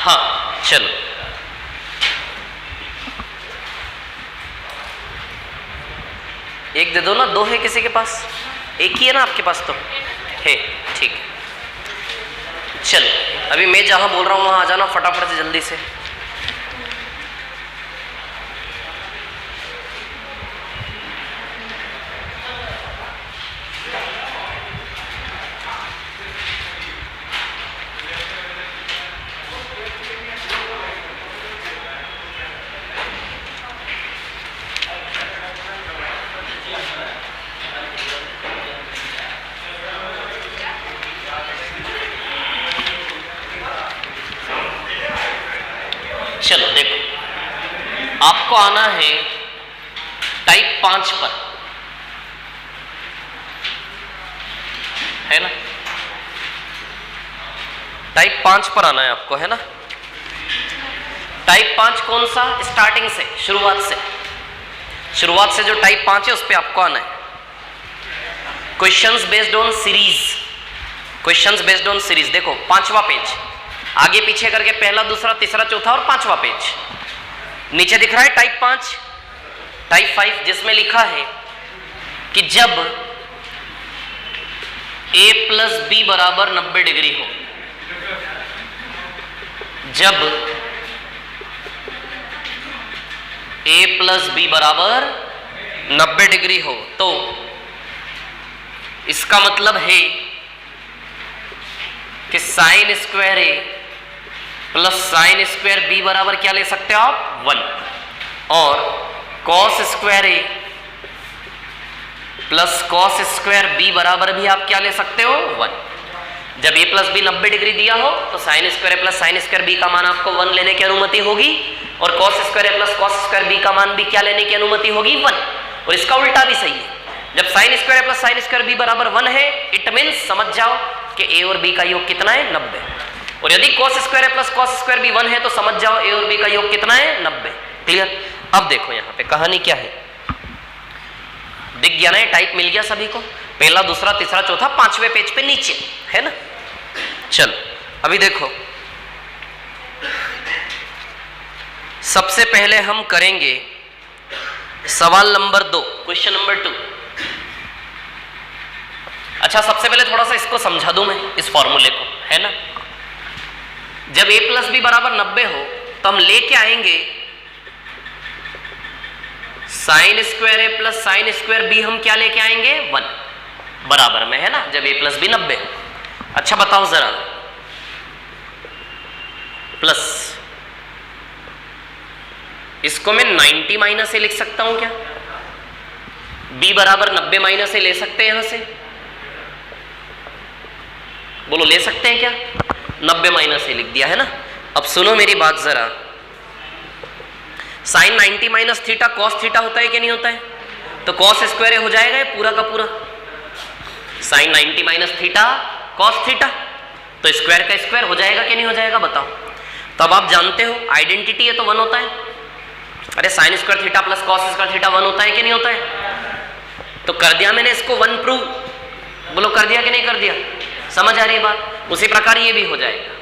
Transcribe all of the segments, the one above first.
हाँ चलो, एक दे दो ना, दो है किसी के पास? एक ही है ना आपके पास? तो है, ठीक है। चलो अभी मैं जहां बोल रहा हूं वहां आ जाना फटाफट से, जल्दी से। चलो देखो, आपको आना है टाइप 5 पर, है ना? टाइप 5 पर आना है आपको, है ना? टाइप 5 कौन सा? स्टार्टिंग से, शुरुआत से जो टाइप 5 है उस पर आपको आना है। क्वेश्चंस बेस्ड ऑन सीरीज, देखो 5वां पेज, आगे पीछे करके पहला, दूसरा, तीसरा, चौथा और 5वां पेज। नीचे दिख रहा है टाइप 5, टाइप 5, जिसमें लिखा है कि जब a प्लस बी बराबर 90 डिग्री हो, जब a प्लस बी बराबर 90 डिग्री हो, तो इसका मतलब है कि साइन स्क्वायर ए प्लस साइन स्क्वायर बी बराबर क्या ले सकते हो आप? 1। और कॉस स्क्वायर ए प्लस कॉस स्क्वायर बी बराबर भी आप क्या ले सकते हो? 1। जब ए प्लस बी 90 डिग्री दिया हो तो साइन स्क्वायर ए प्लस साइन स्क्वायर बी का मान आपको 1 लेने की अनुमति होगी, और कॉस स्क्वायर ए प्लस कॉस स्क्वायर बी का मान भी क्या लेने की अनुमति होगी? 1। और इसका उल्टा भी सही है, जब साइन स्क्वायर ए प्लस साइन स्क्वायर बी बराबर 1 है, इट मीन्स समझ जाओ कि ए और बी का योग कितना है? 90। और यदि कॉस स्क्वायर ए प्लस कॉस स्क्वायर बी 1 है तो समझ जाओ ए और बी का योग कितना है? 90। क्लियर? अब देखो यहाँ पे कहानी क्या है, दिख गया ना? टाइप मिल गया सभी को, पहला, दूसरा, तीसरा, चौथा, 5वें पेज पे नीचे, है ना? चलो अभी देखो, सबसे पहले हम करेंगे सवाल नंबर 2, क्वेश्चन नंबर 2। अच्छा, सबसे पहले थोड़ा सा इसको समझा दूं मैं, इस फॉर्मूले को, है ना? जब a प्लस बी बराबर 90 हो तो हम लेके आएंगे साइन स्क्वायर ए प्लस साइन स्क्वायर बी, हम क्या लेके आएंगे? 1 बराबर में, है ना? जब a प्लस बी 90 हो। अच्छा बताओ जरा, प्लस इसको मैं 90 माइनस ए लिख सकता हूं क्या? b बराबर 90 माइनस ए ले सकते हैं यहां से? बोलो, ले सकते हैं क्या? 90 माइनस ए लिख दिया, है ना? अब सुनो मेरी बात जरा, sine 90 minus theta cos theta होता है कि नहीं होता है? तो कॉस स्क्वायर हो जाएगा ये पूरा का पूरा, sine 90 minus theta cos theta, तो स्क्वायर का स्क्वायर हो जाएगा कि नहीं हो जाएगा? बताओ। तो अब आप जानते हो आइडेंटिटी है तो 1 होता है। अरे sign square theta plus cos square theta 1 होता है कि नहीं होता है? तो कर दिया मैंने इसको 1 प्रूव। बोलो, कर दिया कि नहीं कर दिया? समझ आ रही है बात? उसी प्रकार ये भी हो जाएगा,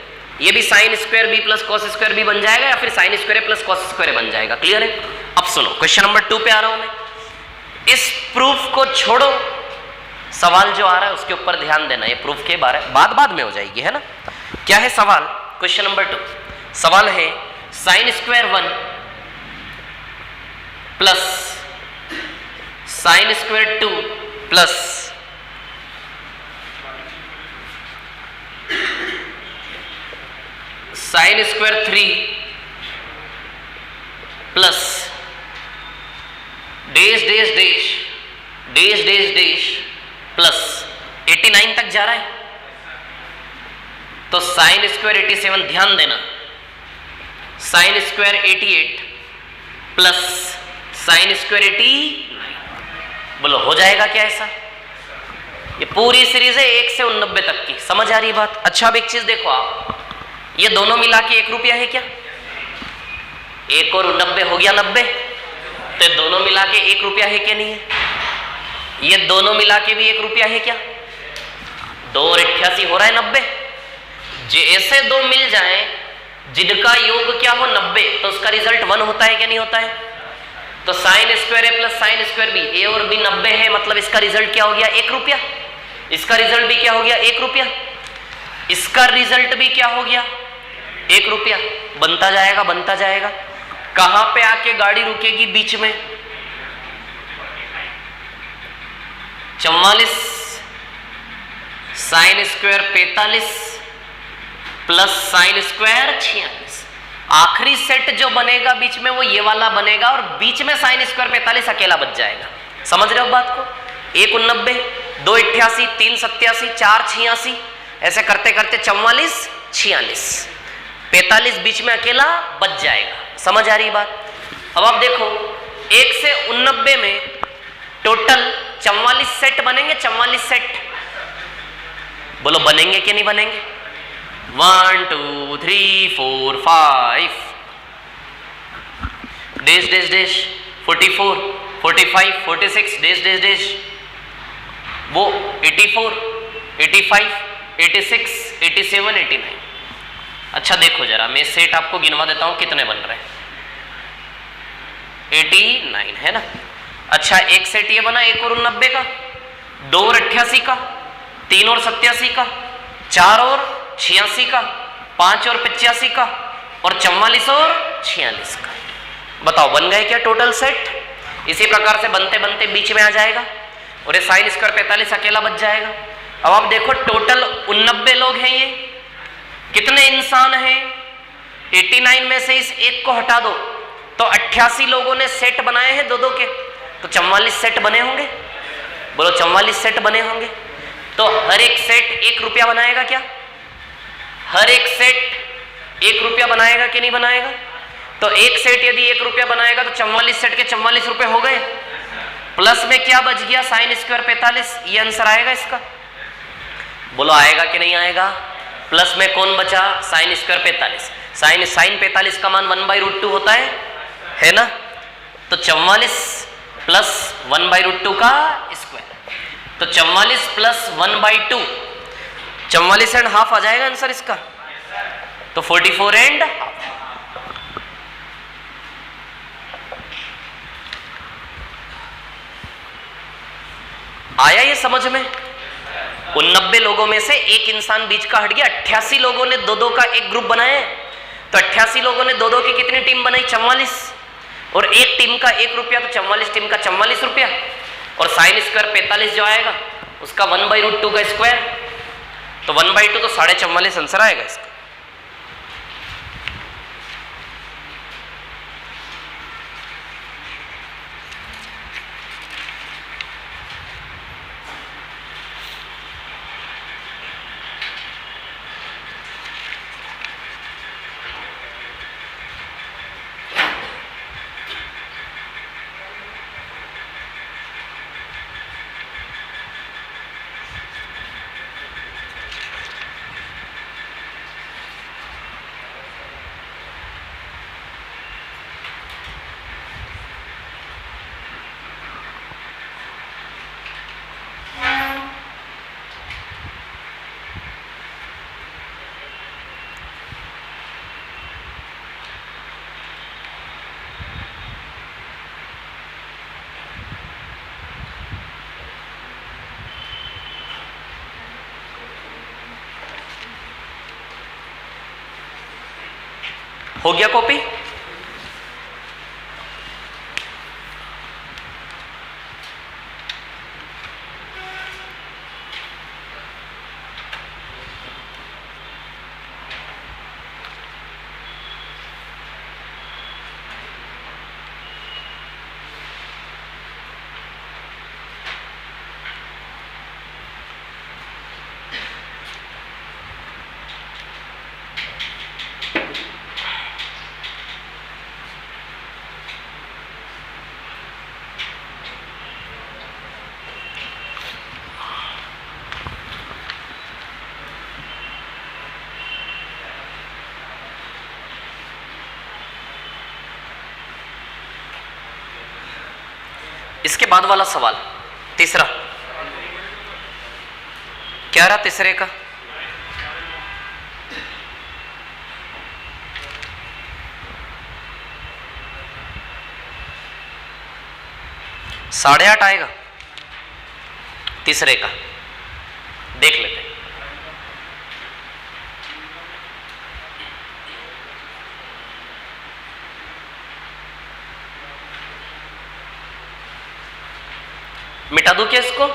ये भी sine square B plus cos square B बन जाएगा, या फिर sine square plus cos square बन जाएगा। क्लियर है? अब सुनो, क्वेश्चन नंबर 2 पे आ रहा हूं मैं। इस प्रूफ को छोड़ो, सवाल जो आ रहा है उसके ऊपर ध्यान देना, ये प्रूफ के बारे बाद में हो जाएगी, है ना? क्या है सवाल? क्वेश्चन नंबर 2 सवाल है sine square 1 plus sine square 2 plus sine square 3 plus dash dash dash dash dash dash plus 89 तक जा रहा है। तो साइन स्क्वायर 87, ध्यान देना, sine square 88 plus sine square 89, बोलो हो जाएगा क्या ऐसा? ये पूरी सीरीज है 1 से 89 तक की। समझ आ रही बात? अच्छा, अब एक चीज देखो आप, ये दोनों मिला के 1 रुपया है क्या? 1 और 90 हो गया 90, तो दोनों मिला के 1 रुपया है क्या? नहीं है। ये दोनों मिला के भी 1 रुपया है क्या? 2 और 88 हो रहा है 90। जैसे दो मिल जाएं, जिनका योग क्या हो 90, तो उसका रिजल्ट 1 होता है क्या नहीं होता है? तो साइन स्क्वायर ए प्लस साइन स्क्वायर बी, ए और बी 90 है, मतलब इसका रिजल्ट क्या हो गया 1 रुपया। इसका रिजल्ट भी क्या हो गया 1 रुपया। इसका रिजल्ट भी क्या हो गया 1 रुपया। बनता जाएगा बनता जाएगा। कहां पे आके गाड़ी रुकेगी बीच में? 44 sine square 45 plus sine square 46। आखिरी सेट जो बनेगा बीच में वो ये वाला बनेगा और बीच में साइन स्क्वायर 45 अकेला बच जाएगा। समझ रहे हो बात को? 1 90, 2 88, 3 87, 4 86, ऐसे करते करते 44 46, 45 बीच में अकेला बच जाएगा। समझ आ रही बात? अब आप देखो 1 से 89 में टोटल 44 सेट बनेंगे। 44 सेट बोलो बनेंगे कि नहीं बनेंगे? 1 2 3 4 5 dash dash dash 44 45 46 dash dash dash, वो 84 85 86 87 89। अच्छा देखो जरा, मैं सेट आपको गिनवा देता हूं कितने बन रहे हैं। 89 है ना। अच्छा एक सेट ये बना 1 और 90 का, 2 और 88 का, 3 और 87 का, 4 और 86 का, 5 और 85 का और 44 और 46 का। बताओ बन गए क्या टोटल सेट? इसी प्रकार से बनते बनते बीच में आ जाएगा और ये साइन स्क्वायर 45 अकेला बच जाएगा। अब आप देखो टोटल 89 लोग हैं। ये कितने इंसान हैं? 89 में से इस एक को हटा दो तो 88 लोगों ने सेट बनाए हैं 2-2 के, तो 44 सेट बने होंगे। बोलो 44 सेट बने होंगे। तो हर एक सेट 1 रुपया बनाएगा क्या? हर एक सेट 1 रुपया बनाएगा कि नहीं बनाएगा? तो एक सेट यदि 1 रुपया बनाएगा तो 44 सेट के 44 रुपए हो गए। प्लस में क्या बच गया? Sine square 45। ये आंसर आएगा इसका। बोलो आएगा कि नहीं आएगा? प्लस में कौन बचा? Sine square 45। साइन 45 का मान 1/√2 होता है ना। तो 44 प्लस 1/√2 का स्क्वायर, तो 44 प्लस 1/2, 44 एंड हाफ आ जाएगा आंसर इसका। तो 44 एंड हाफ। आया ये समझ में? 89 लोगों में से एक इंसान बीच का हट गया। 88 लोगों ने 2-2 का एक ग्रुप बनाया, तो 88 लोगों ने 2-2 की कितनी टीम बनाई? 44। और एक टीम का 1 रुपया, तो 44 टीम का 44 रुपया। और साइन स्क्वायर 45 जो आएगा उसका 1/√2 का स्क्वायर, तो 1/2 तो 44.5 आंसर आएगा इसका। हो गया कॉपी? इसके बाद वाला सवाल तीसरा क्या रहा? तीसरे का 8.5 आएगा तीसरे का, देख लेते हैं। मिटा दूं क्या इसको?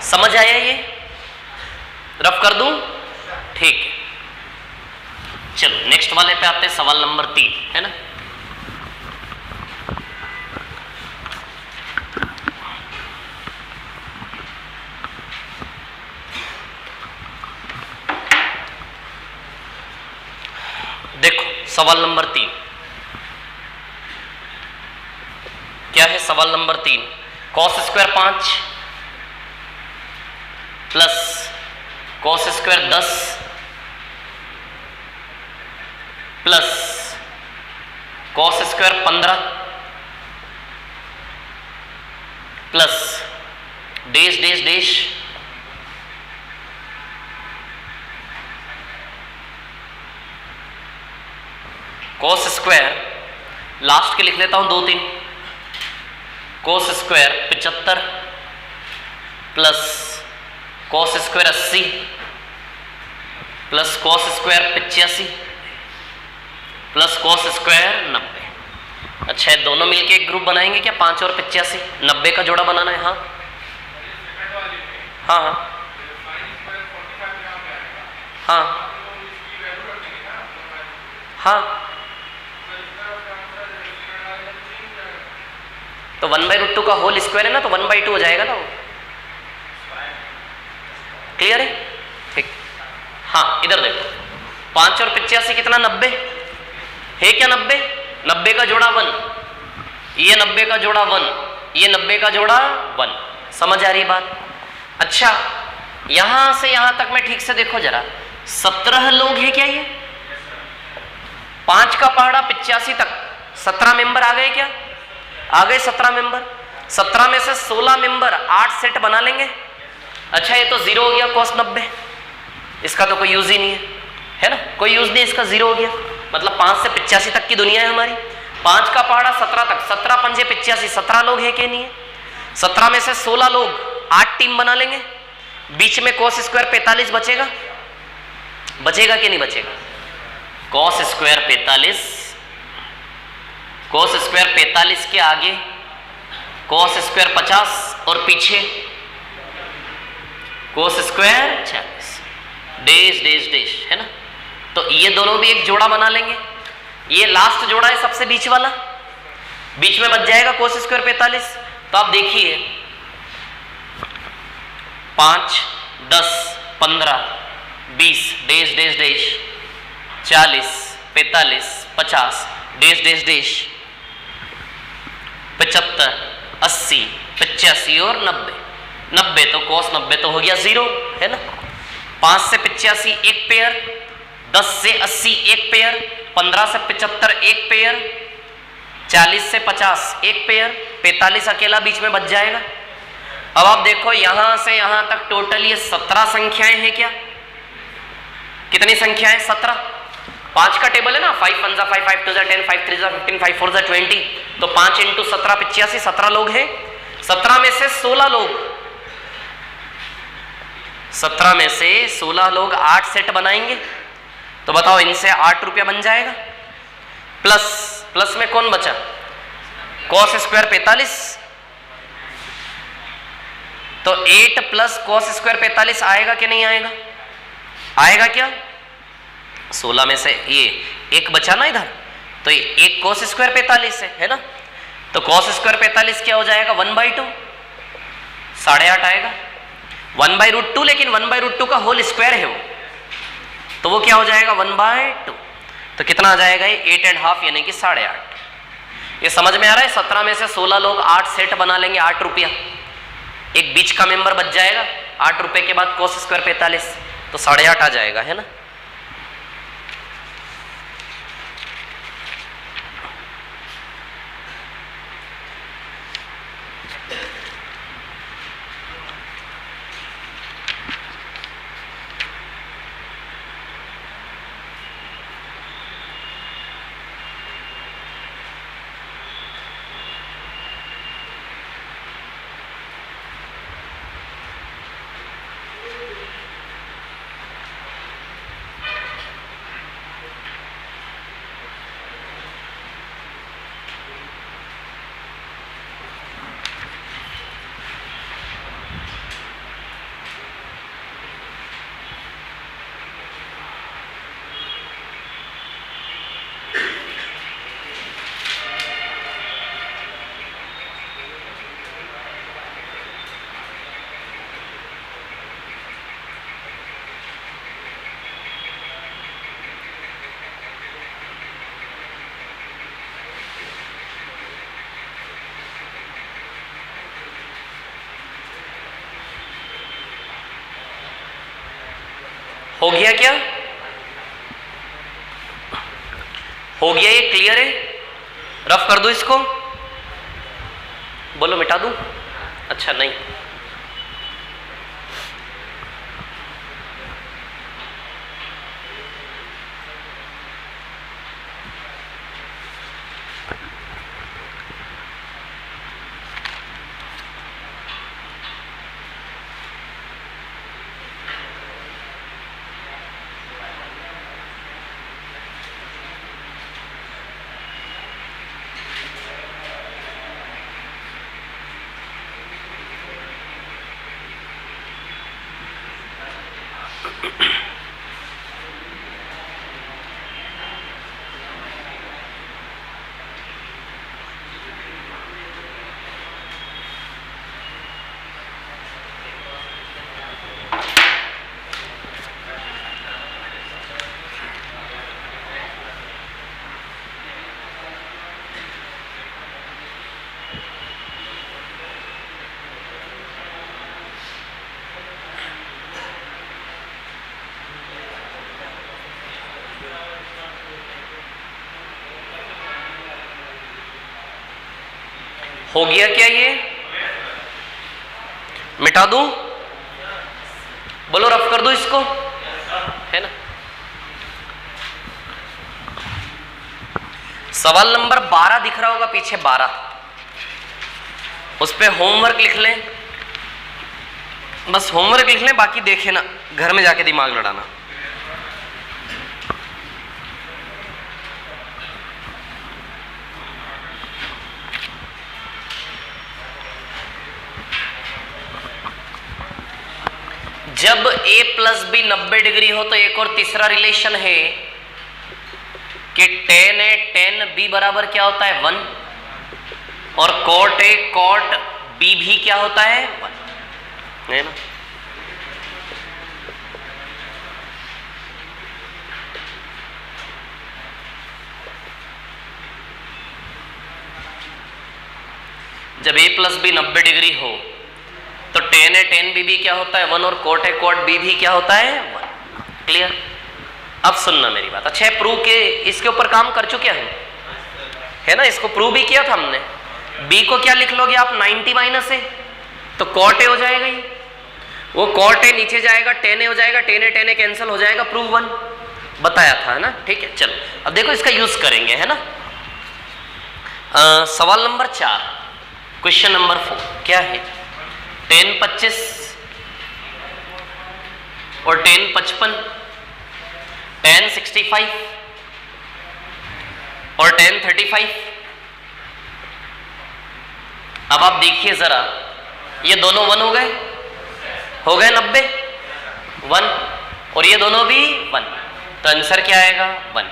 समझ आया ये? रफ कर दूं? ठीक है, चलो नेक्स्ट वाले पे आते हैं, सवाल नंबर 3 है ना। देखो सवाल नंबर 3 क्या है? सवाल number 3, cos square 5 plus cos square 10 plus cos square 15 plus dash dash dash cos square, last के लिख लेता हूं 2-3, cos square 75 plus cos square 80 plus cos square 85 plus cos square 90। अच्छा, दोनों मिलके एक ग्रुप बनाएंगे क्या? 5 और 85, 90 का जोड़ा बनाना है। हाँ हाँ हाँ हाँ हाँ, तो 1/√2 का होल स्क्वायर है ना, तो 1/2 हो जाएगा ना वो। क्लियर है? ठीक। हाँ इधर देखो, 5 और 85 कितना? 90 है क्या? 90 का जोड़ा 1, ये 90 का जोड़ा 1, ये 90 का जोड़ा 1। समझ आ रही बात? अच्छा, यहां से यहां तक में ठीक से देखो जरा, 17 लोग हैं क्या? ये 5 का पहाड़ा 85 तक 17 मेंबर आ गए क्या? आ गए 17 मेंबर। 17 में से 16 मेंबर 8 सेट बना लेंगे। अच्छा, ये तो 0 हो गया कॉस 90, इसका तो कोई यूज ही नहीं है ना, कोई यूज नहीं, इसका 0 हो गया। मतलब 5 से 85 तक की दुनिया है हमारी। 5 का पहाड़ा 17 तक, 17 पंजे 85, 17 लोग है कि नहीं है? 17 में से 16 लोग 8 टीम बना लेंगे, बीच में कॉस स्क्वायर 45 बचेगा। बचेगा कि नहीं बचेगा? कॉस स्क्वायर 45, कॉस स्क्वायर 45 के आगे कॉस स्क्वायर 50 और पीछे cos square 40, dash dash dash है ना। तो ये दोनों भी एक जोड़ा बना लेंगे। ये लास्ट जोड़ा है सबसे बीच वाला, बीच में बच जाएगा कॉस स्क्वायर 45। तो आप देखिए 5, 10, 15, 20, dash dash dash, 40, 45, 50, dash dash dash, 75, 80, 85 और 90। 90 तो कॉस 90 तो हो गया 0 है ना। 5 से 85 एक पेयर, 10 से 80 एक पेयर, 15 से 75 एक पेयर, 40 से 50 एक पेयर, 45 अकेला बीच में बच जाएगा। अब आप देखो यहां से यहां तक टोटल ये 17 संख्याएं हैं क्या? कितनी संख्याएं? 17। 5 का टेबल है ना, 5 1 5, 5 2 10, 5 3 15, 5 4 20। तो 5 × 17 85, 17 लोग हैं। 17 में से 16 लोग, 17 में से 16 लोग 8 सेट बनाएंगे। तो बताओ इनसे 8 रुपया बन जाएगा। प्लस में कौन बचा? Cos square 45। तो 8 प्लस कॉस स्क्वायर 45 आएगा कि नहीं आएगा? आएगा क्या? 16 में से ये एक बचा ना इधर, तो ये एक कॉस स्क्वायर 45 है ना। तो कॉस स्क्वायर 45 क्या हो जाएगा? 1/2, 8.5 आएगा। 1/√2, लेकिन 1/√2 का होल स्क्वायर है वो, तो वो क्या हो जाएगा? 1/2। तो कितना आ जाएगा ये? 8.5 यानी कि 8.5। ये समझ में आ रहा है? 17 में से 16 लोग 8 सेट बना लेंगे, 8 रुपया, एक बीच का मेंबर बच जाएगा। 8 रुपए के बाद कॉस स्क्वायर 45, तो 8.5 आ जाएगा है ना। हो गया क्या? हो गया, ये क्लियर है? रफ कर दूं इसको? बोलो मिटा दूं? अच्छा नहीं, हो गया क्या? ये मिटा दूं? बोलो रफ कर दूं इसको? है ना? सवाल नंबर 12 दिख रहा होगा पीछे, 12, उस पे होमवर्क लिख लें, बस होमवर्क लिख लें, बाकी देखे ना, घर में जाके दिमाग लड़ाना। जब a प्लस बी 90 डिग्री हो तो एक और तीसरा रिलेशन है कि tan a tan b बराबर क्या होता है? 1, और cot a cot b भी क्या होता है? 1, है ना? जब a प्लस बी 90 डिग्री हो तो tan a tan b भी क्या होता है? 1, और cot a cot b भी क्या होता है? 1। क्लियर? अब सुनना मेरी बात। अच्छा, प्रूव के इसके ऊपर काम कर चुके हैं, है ना? इसको प्रूव भी किया था हमने। b को क्या लिख लोगे आप? 90 माइनस a, तो cot a हो जाएगा ये, वो cot a नीचे जाएगा, tan a हो जाएगा, tan a कैंसिल हो जाएगा, प्रूव 1 बताया था, है ना? ठीक है, चलो अब देखो इसका यूज करेंगे, है ना? सवाल नंबर 4, क्वेश्चन नंबर 4 क्या है? tan 25 और tan 55, tan 65 और tan 35। अब आप देखिए जरा, ये दोनों 1 हो गए 90, 1, और ये दोनों भी 1, तो आंसर क्या आएगा? 1,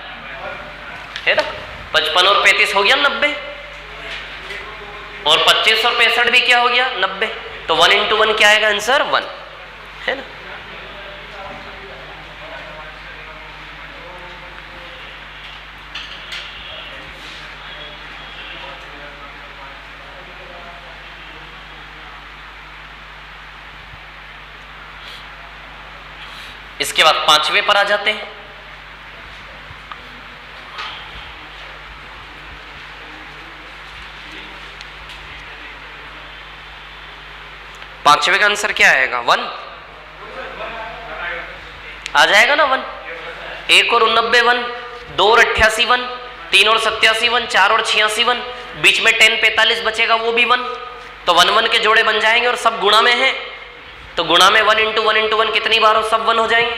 है ना? 55 और 35 हो गया 90, और 25 और 65 भी क्या हो गया? 90, तो 1 इंटू 1 क्या आएगा? आंसर 1, है ना? इसके बाद 5वें पर आ जाते हैं। पांचवें का आंसर क्या आएगा? 1 आ जाएगा ना? 1, 1 और 89 1, 2 और 88 1, 3 और 87 1, 4 और 86 1, बीच में tan 45 बचेगा, वो भी 1, तो 1 1 के जोड़े बन जाएंगे और सब गुणा में है, तो गुणा में 1 इंटू 1 कितनी बार हो? सब 1 हो जाएंगे।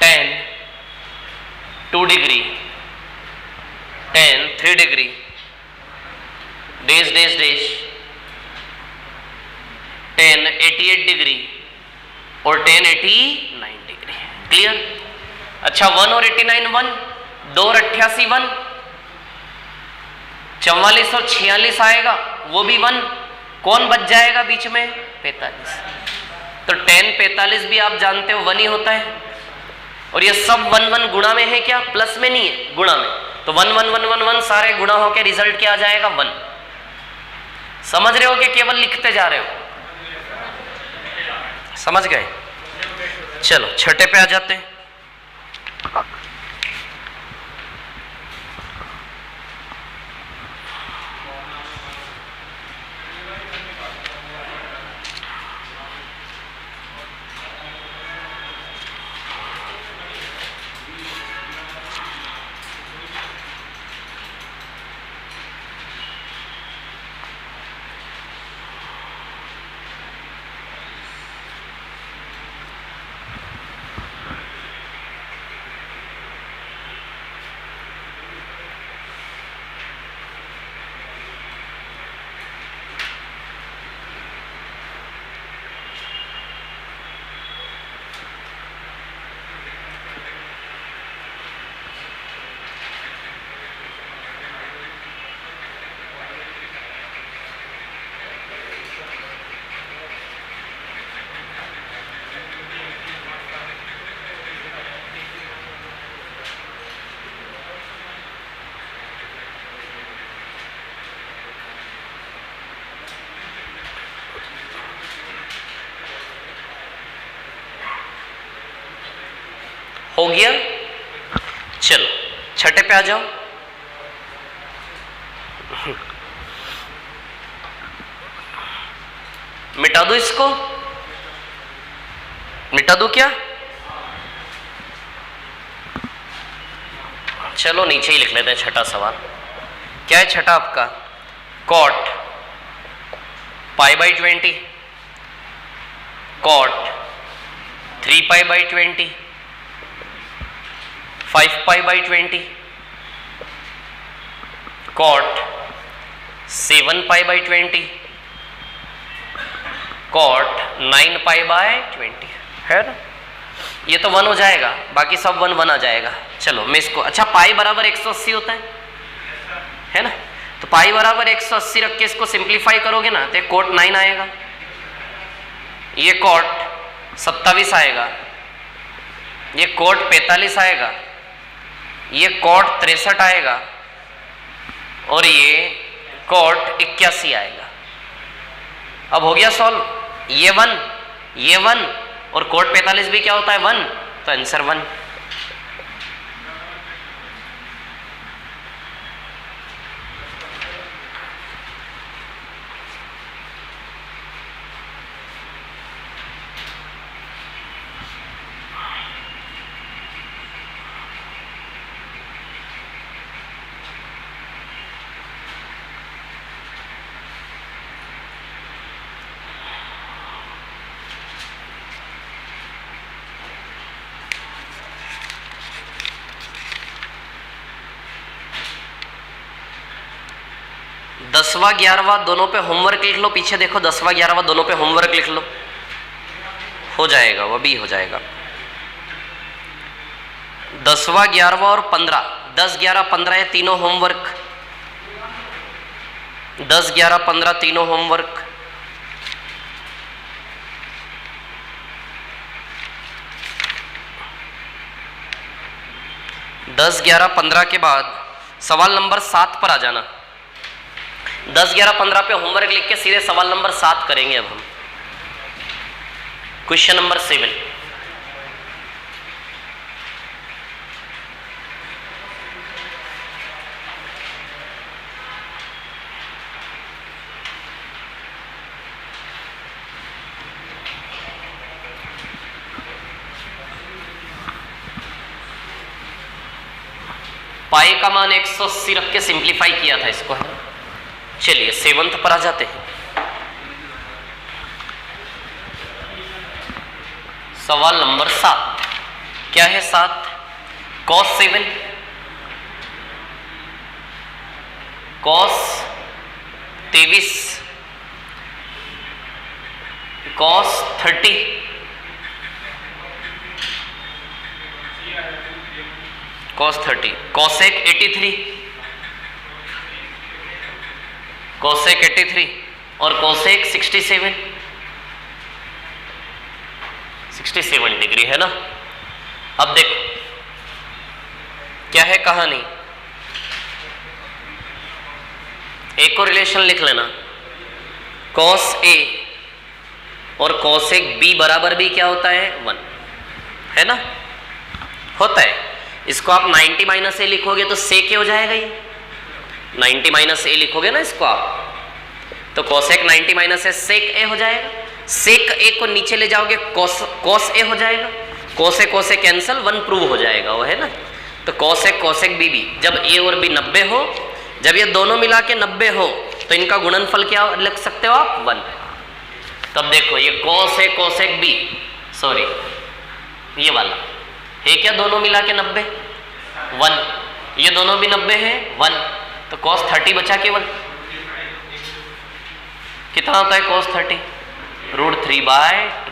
tan 2 degree, tan 3 degree, dash dash dash, tan 88 degree और tan 89 डिग्री। क्लियर? अच्छा, 1 और 89 1, 2 और 88 1, 44 और 46 आएगा, वो भी 1, कौन बच जाएगा बीच में? 45, तो tan 45 भी आप जानते हो 1 ही होता है, और ये सब 1 1 गुणा में है, क्या प्लस में नहीं है, गुणा में, तो 1 1 1 1 1 सारे गुणा होकर रिजल्ट क्या आ जाएगा? 1। समझ रहे हो कि केवल लिखते जा रहे हो? समझ गए? चलो छठे पे आ जाते हैं। हो गया? चलो छठे पे आ जाओ। मिटा दो इसको, मिटा दो क्या? चलो नीचे ही लिख लेते हैं छठा सवाल। क्या है छठा आपका? Cot pi by 20, cot 3 pi by 20, 5 pi by 20, cot 7 pi by 20, cot 9 pi by 20 है ना? ये तो 1 हो जाएगा, बाकी सब 1 1 आ जाएगा। चलो मैं इसको, अच्छा पाई बराबर 180 होता है ना? तो पाई बराबर 180 रख के इसको सिंप्लीफाई करोगे ना तो कॉट 9 आएगा, ये कॉट 27 आएगा, ये कॉट 45 आएगा, ये कॉट 63 आएगा और ये कॉट 81 आएगा। अब हो गया सॉल्व। ये 1, ये 1 और कॉट 45 भी क्या होता है? 1, तो आंसर 1। दसवां 11वां दोनों पे होमवर्क लिख लो, पीछे देखो 10वां 11वां दोनों पे होमवर्क लिख लो, हो जाएगा, वो भी हो जाएगा। 10वां 11वां और 15, 10 11 15 ये तीनों होमवर्क, 10 11 15 तीनों होमवर्क। दस 11 15 के बाद सवाल नंबर 7 पर आ जाना। 10 11 15 पे होमवर्क लिख के सीधे सवाल नंबर 7 करेंगे अब हम, क्वेश्चन नंबर 7। पाई का मान 180 रख के सिंप्लीफाई किया था इसको, है। चलिए 7th पर आ जाते हैं। सवाल नंबर 7 क्या है? 7 cos 7 cos 23 cos 30 cos 30 cosec 83 cosec 83 और cosec 67 डिग्री, है ना। अब देखो क्या है कहानी, एक को रिलेशन लिख लेना। कॉस ए और कॉसेक बी बराबर भी क्या होता है 1, है ना, होता है। इसको आप 90 माइनस ए लिखोगे तो सेक ए हो जाएगा, ये 90 माइनस ए लिखोगे ना इसको आप, तो कॉसेक 90 माइनस ए सेक ए हो जाएगा। सेक ए को नीचे ले जाओगे कॉस ए हो जाएगा, कॉसे कैंसल 1 प्रूव हो जाएगा वो, है ना। तो कॉसेक बी जब ए और बी 90 हो, जब ये दोनों मिला के 90 हो तो इनका गुणनफल क्या लिख सकते हो आप 1। तब देखो ये कॉसेक बी, सॉरी ये वाला है क्या, दोनों मिला के 90 1, ये दोनों भी 90 है 1, तो cos 30 बचा केवल, कितना होता है cos 30 √3/2।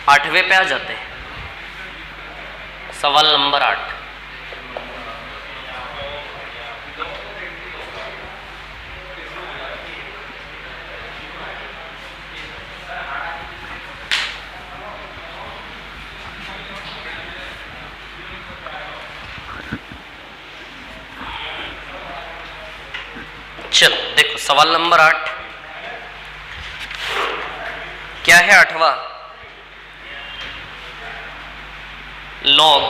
आठवें पे आ जाते हैं, सवाल नंबर 8। चलो देखो सवाल नंबर 8 क्या है, 8वां, log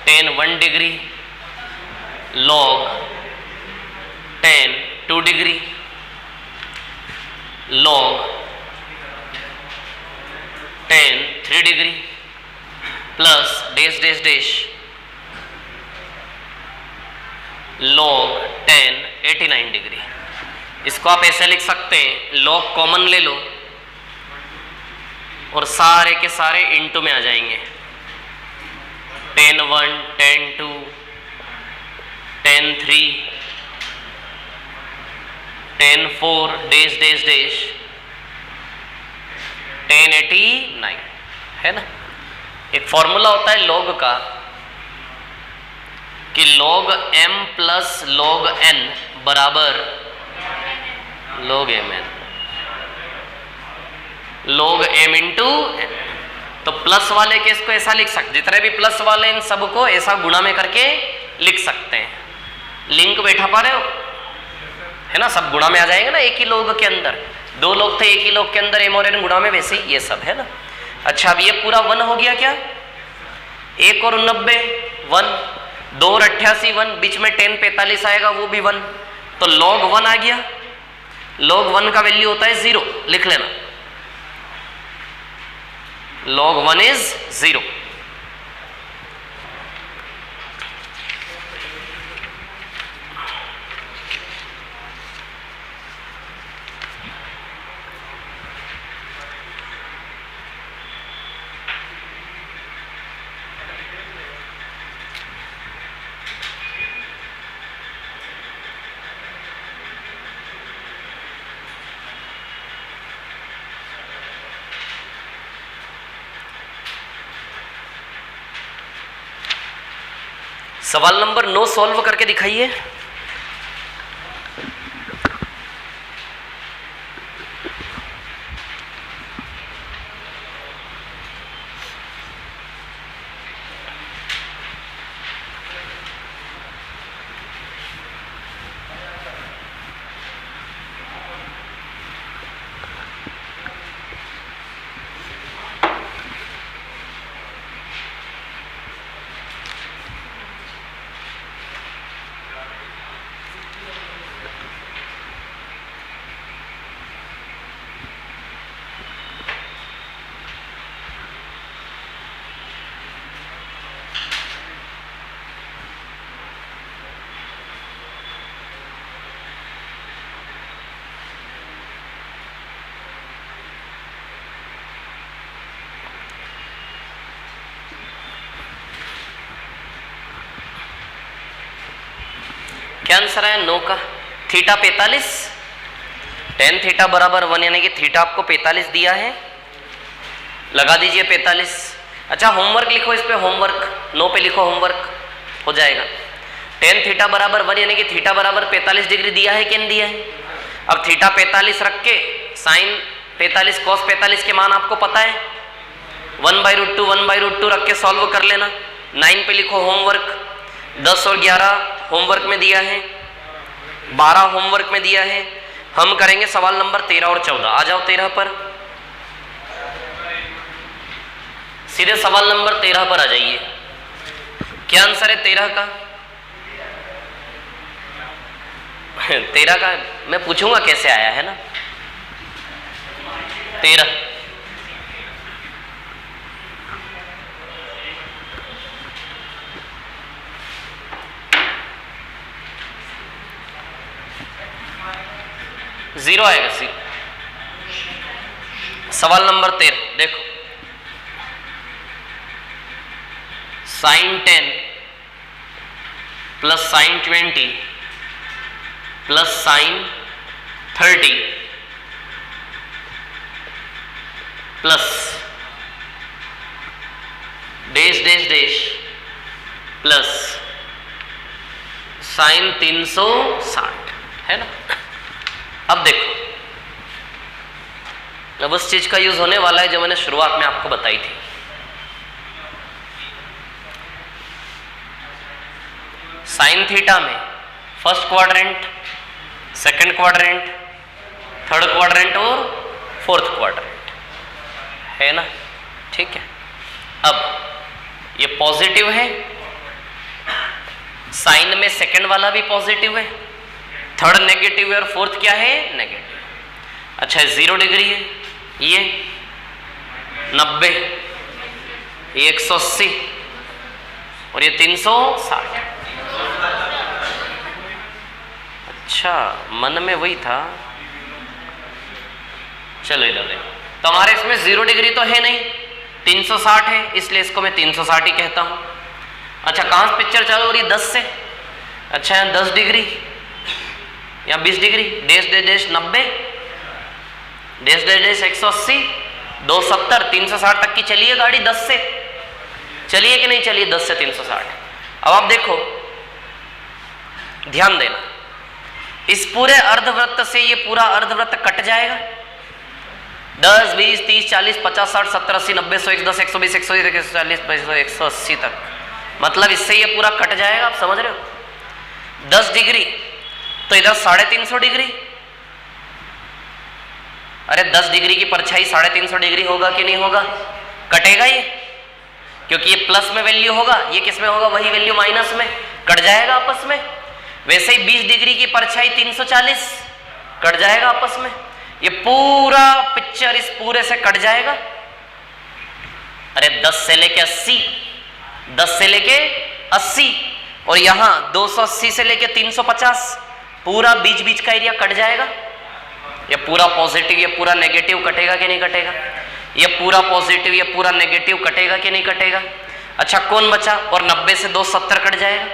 tan 1 degree log tan 2 degree log tan 3 degree plus dash dash dash log tan 89 degree. इसको आप ऐसे लिख सकते हैं, log कॉमन ले लो और सारे के सारे इनटू में आ जाएंगे, tan 1 tan 2 tan 3 tan 4 dash dash dash tan 89, है ना। एक फॉर्मूला होता है log का कि log m plus log n बराबर log mn, log m into n। तो प्लस वाले केस को ऐसा लिख सकते, जितने भी प्लस वाले इन सबको ऐसा गुणा में करके लिख सकते हैं। लिंक बैठा पा रहे हो, है ना, सब गुणा में आ जाएंगे ना, एक ही लोग के अंदर, 2 लोग थे एक ही लोग के अंदर m और n गुणा में, वैसे ही ये सब, है ना। अच्छा अब ये पूरा 1 हो गया क्या, 1 और 90 1, 2 और 88 1, बीच में tan 45 आएगा वो भी 1, तो log 1 आ गया। log 1 का वैल्यू होता है 0, लिख लेना, log 1 is 0। सवाल नंबर 9 सॉल्व करके दिखाइए। क्या आंसर है 9 का? थीटा 45, टेन थीटा बराबर 1 यानी कि थीटा आपको 45 दिया है, लगा दीजिए 45। अच्छा होमवर्क लिखो इस पे, होमवर्क 9 पे लिखो, होमवर्क हो जाएगा। टेन थीटा बराबर 1 यानी कि थीटा बराबर 45 डिग्री दिया है कि नहीं दिया है? अब थीटा 45 रख के साइन 45 कॉस 45 के मान आपको पता है, 1/√2 1/√2 रख के सॉल्व कर लेना। 9 पे लिखो होमवर्क, 10 और 11 होमवर्क में दिया है, 12 होमवर्क में दिया है। हम करेंगे सवाल नंबर 13 और 14। आ जाओ 13 पर, सीधे सवाल नंबर 13 पर आ जाइए। क्या आंसर है 13 का? 13 का मैं पूछूंगा कैसे आया है ना। 13 0 आएगा, 0। सवाल नंबर 13 देखो, sine 10 plus sine 20 plus sine 30 plus dash dash dash plus sine 360 है ना। अब देखो, अब उस चीज का यूज होने वाला है जो मैंने शुरुआत में आपको बताई थी। साइन थीटा में first quadrant, second quadrant, third quadrant और फोर्थ क्वाड्रेंट है ना, ठीक है। अब ये पॉजिटिव है, साइन में सेकंड वाला भी पॉजिटिव है, थर्ड नेगेटिव है और फोर्थ क्या है? नेगेटिव। अच्छा 0 डिग्री है, ये 90, ये 180 और ये 360। अच्छा मन में वही था, चलो इधर देखो, तो हमारे इसमें 0 डिग्री तो है नहीं, 360 है, इसलिए इसको मैं 360 ही कहता हूं। अच्छा कहां से पिक्चर चालू हो रही है? 10 से। अच्छा 10 डिग्री या 20 degree, dash dash dash 90, dash dash dash 180, 270, 360 तक की चलिए गाड़ी, 10 से चलिए कि नहीं चलिए? 10 से 360। अब आप देखो, ध्यान देना, इस पूरे अर्धवृत्त से ये पूरा अर्धवृत्त कट जाएगा। 10, 20, 30, 40, 50, 60, 70, 80, 90, 100, 110, 120, 140, 180 तक, मतलब इससे ये पूरा कट जाएगा। आप समझ रहे हो? 10 डिग्री तो इधर 350 डिग्री, अरे 10 डिग्री की परछाई 350 डिग्री होगा कि नहीं होगा? कटेगा ये, क्योंकि ये प्लस में वैल्यू होगा, ये किस में होगा? वही वैल्यू माइनस में, कट जाएगा आपस में। वैसे ही 20 डिग्री की परछाई 340 कट जाएगा आपस में, ये पूरा पिक्चर इस पूरे से कट जाएगा। अरे 10 से लेके 80, 10 से लेके 80 और यहां 280 से लेके 350, पूरा बीच बीच का एरिया कट जाएगा। ये पूरा पॉजिटिव, ये पूरा नेगेटिव कटेगा कि नहीं कटेगा? ये पूरा पॉजिटिव, ये पूरा नेगेटिव कटेगा कि नहीं कटेगा? अच्छा कौन बचा? और 90 से 270 कट जाएगा।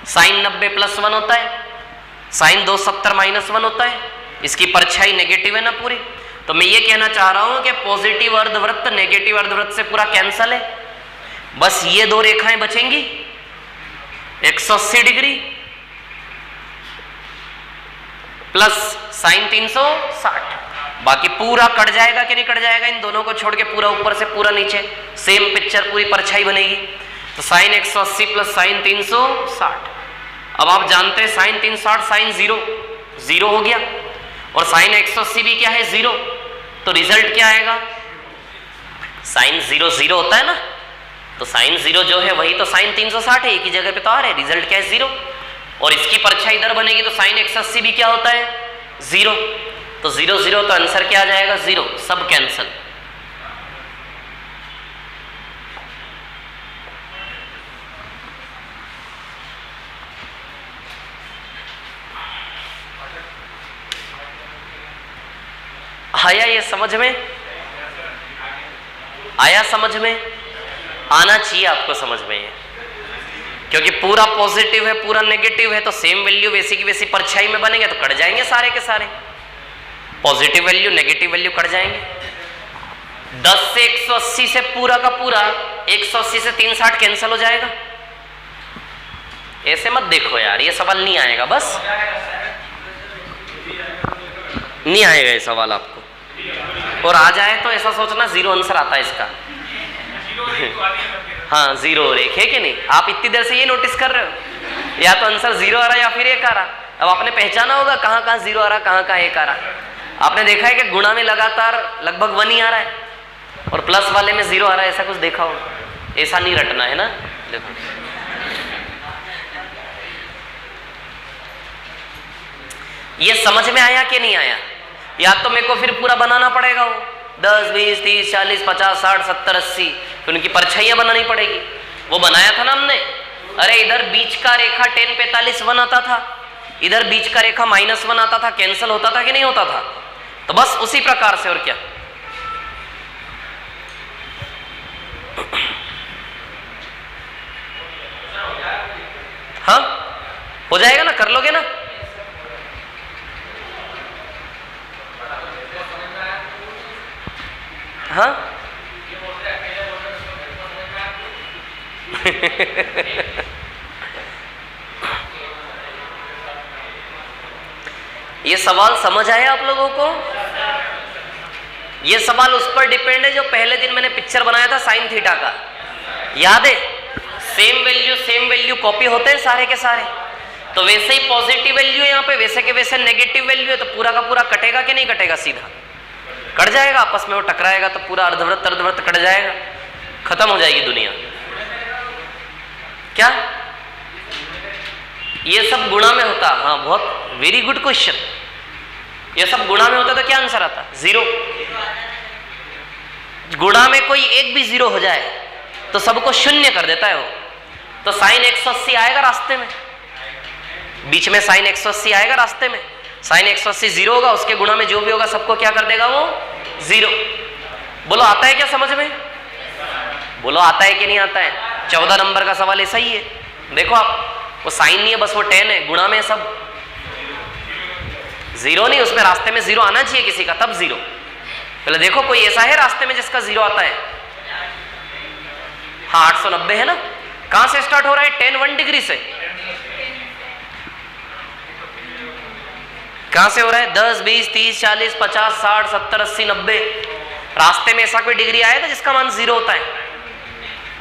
साइन 90 + 1 होता है, साइन 270 - 1 होता है, इसकी परछाई नेगेटिव है ना पूरी। तो मैं ये कहना चाह रहा हूं कि पॉजिटिव अर्धवृत्त नेगेटिव अर्धवृत्त से पूरा कैंसल है, बस ये दो रेखाएं बचेंगी, 180 डिग्री प्लस साइन 360, बाकी पूरा कट जाएगा कि नहीं कट जाएगा? इन दोनों को छोड़ के पूरा ऊपर से पूरा नीचे सेम पिक्चर, पूरी परछाई बनेगी। तो साइन 180 प्लस साइन 360। अब आप जानते हैं साइन 360 साइन 0 हो गया, और साइन 180 भी क्या है? 0। तो रिजल्ट क्या आएगा? साइन 0 होता है ना, तो साइन 0 जो है वही तो साइन 360 है, एक ही जगह पे तो आ रहे, रिजल्ट क्या है? 0। और इसकी परछाई इधर बनेगी तो साइन 180 भी क्या होता है? 0। तो 0 तो आंसर क्या आ जाएगा? 0, सब कैंसल। आया ये समझ में? आया समझ में? आना चाहिए आपको समझ में। क्योंकि पूरा पॉजिटिव है पूरा नेगेटिव है, तो सेम वैल्यू वैसी की वैसी परछाई में बनेंगे तो कट जाएंगे सारे के सारे, positive value negative value cut जाएंगे। 10 से 180 से पूरा का पूरा 180 से 360 कैंसिल हो जाएगा। ऐसे मत देखो यार, ये सवाल नहीं आएगा, बस नहीं आएगा ये सवाल आपको, और आ जाए तो ऐसा सोचना जीरो आंसर आता है इसका। हाँ जीरो और एक है कि नहीं, आप इतनी देर से ये नोटिस कर रहे हो, या तो आंसर जीरो आ रहा या फिर एक आ रहा। अब आपने पहचाना होगा कहाँ कहाँ जीरो आ रहा कहाँ कहाँ एक आ रहा। आपने देखा है कि गुणा में लगातार लगभग 1 ही आ रहा है और प्लस वाले में जीरो आ रहा है, ऐसा कुछ देखा हो? ऐसा नहीं रटना है ना। देखो ये समझ में आया कि नहीं आया? या तो मेरे को फिर पूरा बनाना पड़ेगा वो 10, 20, 30, 40, 50, 60, 70, 80, फिर उनकी परछाइयां बनानी पड़ेगी। वो बनाया था ना हमने, अरे इधर बीच का रेखा tan 45 1 आता था, इधर बीच का रेखा -1 आता था, कैंसिल होता था कि नहीं होता था? तो बस उसी प्रकार से, और क्या। हाँ हो जाएगा ना, कर लोगे ना? हाँ ये सवाल समझ आया आप लोगों को? ये सवाल उस पर डिपेंड है जो पहले दिन मैंने पिक्चर बनाया था साइन थीटा का, याद है? सेम वैल्यू कॉपी होते हैं सारे के सारे, तो वैसे ही पॉजिटिव वैल्यू है यहाँ पे, वैसे के वैसे नेगेटिव वैल्यू है, तो पूरा का पूरा कटेगा कि नहीं कटेगा? सीधा कट जाएगा, आपस में वो टकराएगा तो पूरा अर्धवृत्त कट जाएगा, खत्म हो जाएगी दुनिया। क्या ये सब गुणा में होता? हाँ बहुत वेरी गुड क्वेश्चन। ये सब गुणा में होता तो क्या आंसर आता? जीरो। गुणा में कोई एक भी जीरो हो जाए तो सबको शून्य कर देता है वो, तो साइन 180 आएगा रास्ते में, बीच में साइन 180 आएगा रास्ते में, साइन 180 जीरो होगा, उसके गुणा में जो भी होगा सबको क्या कर देगा वो? जीरो। बोलो आता है क्या समझ में? बोलो आता है कि नहीं आता है? 14 नंबर का सवाल ऐसा ही है। देखो आप, वो साइन नहीं है, बस वो tan है, गुणा में सब जीरो नहीं, उसमें रास्ते में जीरो आना चाहिए किसी का, तब जीरो। पहले देखो कोई ऐसा है रास्ते में जिसका जीरो आता है? हाँ 890 है ना। कहां से स्टार्ट हो रहा है? tan 1 डिग्री से। कहां से हो रहा है? 10, 20, 30, 40, 50, 60, 70, 80, 90। रास्ते में ऐसा कोई डिग्री आया था जिसका मान जीरो होता है?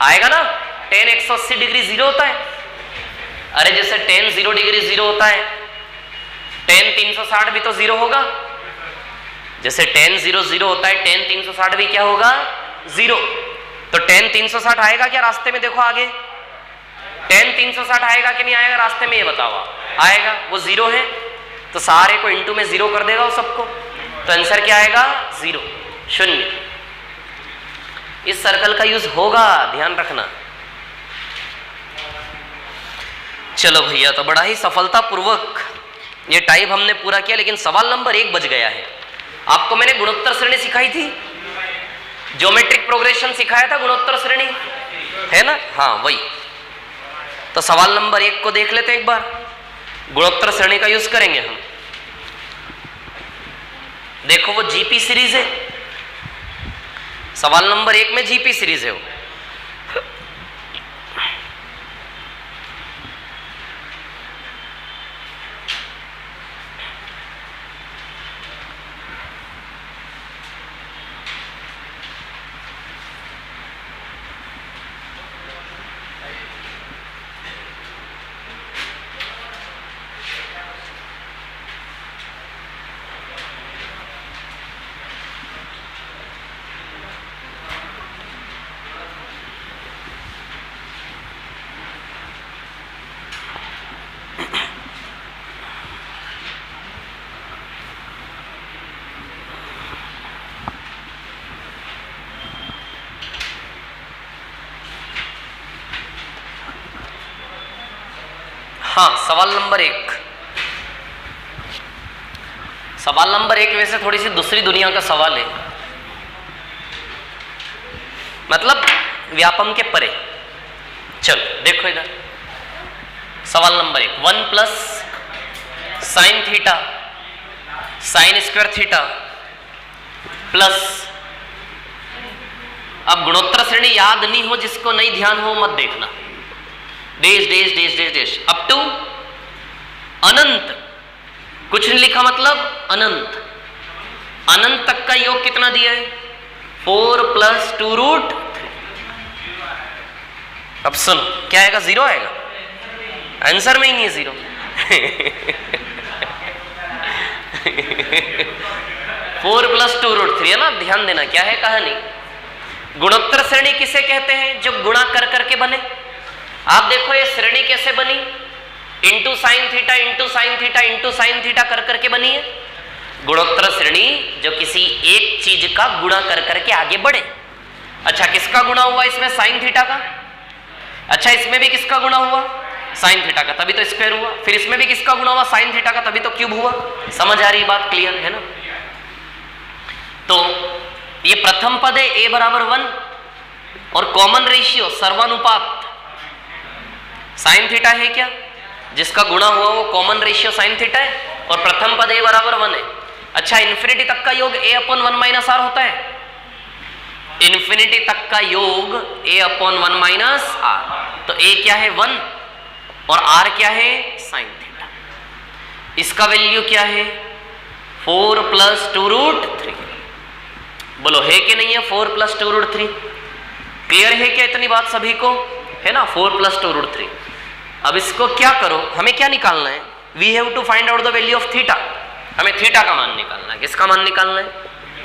आएगा ना। tan 180 डिग्री जीरो होता है। अरे जैसे tan 0 डिग्री जीरो होता है, tan 360 भी तो जीरो होगा। जैसे tan 0 जीरो होता है, tan 360 भी क्या होगा? जीरो। तो tan 360 आएगा क्या रास्ते में? देखो आगे tan 360 आएगा कि नहीं आएगा रास्ते में? ये बताओ। आएगा, वो जीरो है तो सारे को इंटू में जीरो कर देगा वो सबको, तो आंसर क्या आएगा? जीरो, शून्य। इस सर्कल का यूज होगा, ध्यान रखना। चलो भैया, तो बड़ा ही सफलतापूर्वक ये टाइप हमने पूरा किया, लेकिन सवाल नंबर 1 बच गया है। आपको मैंने गुणोत्तर श्रेणी सिखाई थी, ज्योमेट्रिक प्रोग्रेशन सिखाया था, गुणोत्तर श्रेणी है ना? हाँ वही। तो सवाल नंबर 1 को देख लेते एक बार, गुणोत्तर श्रेणी का यूज करेंगे हम। देखो वो जीपी सीरीज है, सवाल नंबर 1 में जीपी सीरीज है वो। हाँ सवाल नंबर 1। सवाल नंबर 1 वैसे थोड़ी सी दूसरी दुनिया का सवाल है, मतलब व्यापम के परे। चलो देखो इधर, सवाल number 1, 1 plus sine theta sine square theta plus, अब गुणोत्तर श्रेणी याद नहीं हो, जिसको नहीं ध्यान हो मत देखना, dash dash dash dash dash up to अनंत, कुछ नहीं लिखा मतलब अनंत, अनंत तक का योग कितना दिया है 4 प्लस 2 रूट। अब सुनो क्या आएगा, 0 आएगा, आंसर में ही नहीं है 0। 4 प्लस 2 रूट 3 है ना, ध्यान देना क्या है कहानी। गुणोत्तर श्रेणी किसे कहते हैं, जो गुणा कर करके बने। आप देखो ये श्रेणी कैसे बनी, into sine theta into sine theta into sine theta कर करके बनी है। गुणोत्तर श्रेणी जो किसी एक चीज का गुणा कर करके आगे बढ़े। अच्छा किसका गुणा हुआ इसमें, साइन थीटा का। अच्छा इसमें भी किसका गुणा हुआ, साइन थीटा का, तभी तो स्क्वायर हुआ। फिर इसमें भी किसका गुणा हुआ, साइन थीटा का, तभी तो क्यूब हुआ। समझ आ रही बात, क्लियर है ना। तो ये प्रथम पद है a बराबर 1 और कॉमन रेशियो सर्वानुपात साइन थीटा है क्या, जिसका गुणा हुआ वो कॉमन रेशियो साइन थीटा है और प्रथम पद a बराबर 1 है। अच्छा इन्फिनिटी तक का योग a अपॉन 1 माइनस आर होता है, इन्फिनिटी तक का योग a अपॉन 1 माइनस आर, तो a क्या है 1 और r क्या है साइन थीटा। इसका वैल्यू क्या है 4 प्लस 2 रूट 3। बोलो है कि नहीं है 4 प्लस 2 रूट 3, क्लियर है क्या इतनी बात सभी को, है ना 4 प्लस 2 रूट 3। अब इसको क्या करो, हमें क्या निकालना है, we have to find out the value of theta. हमें थीटा का मान निकालना है, किसका मान निकालना है,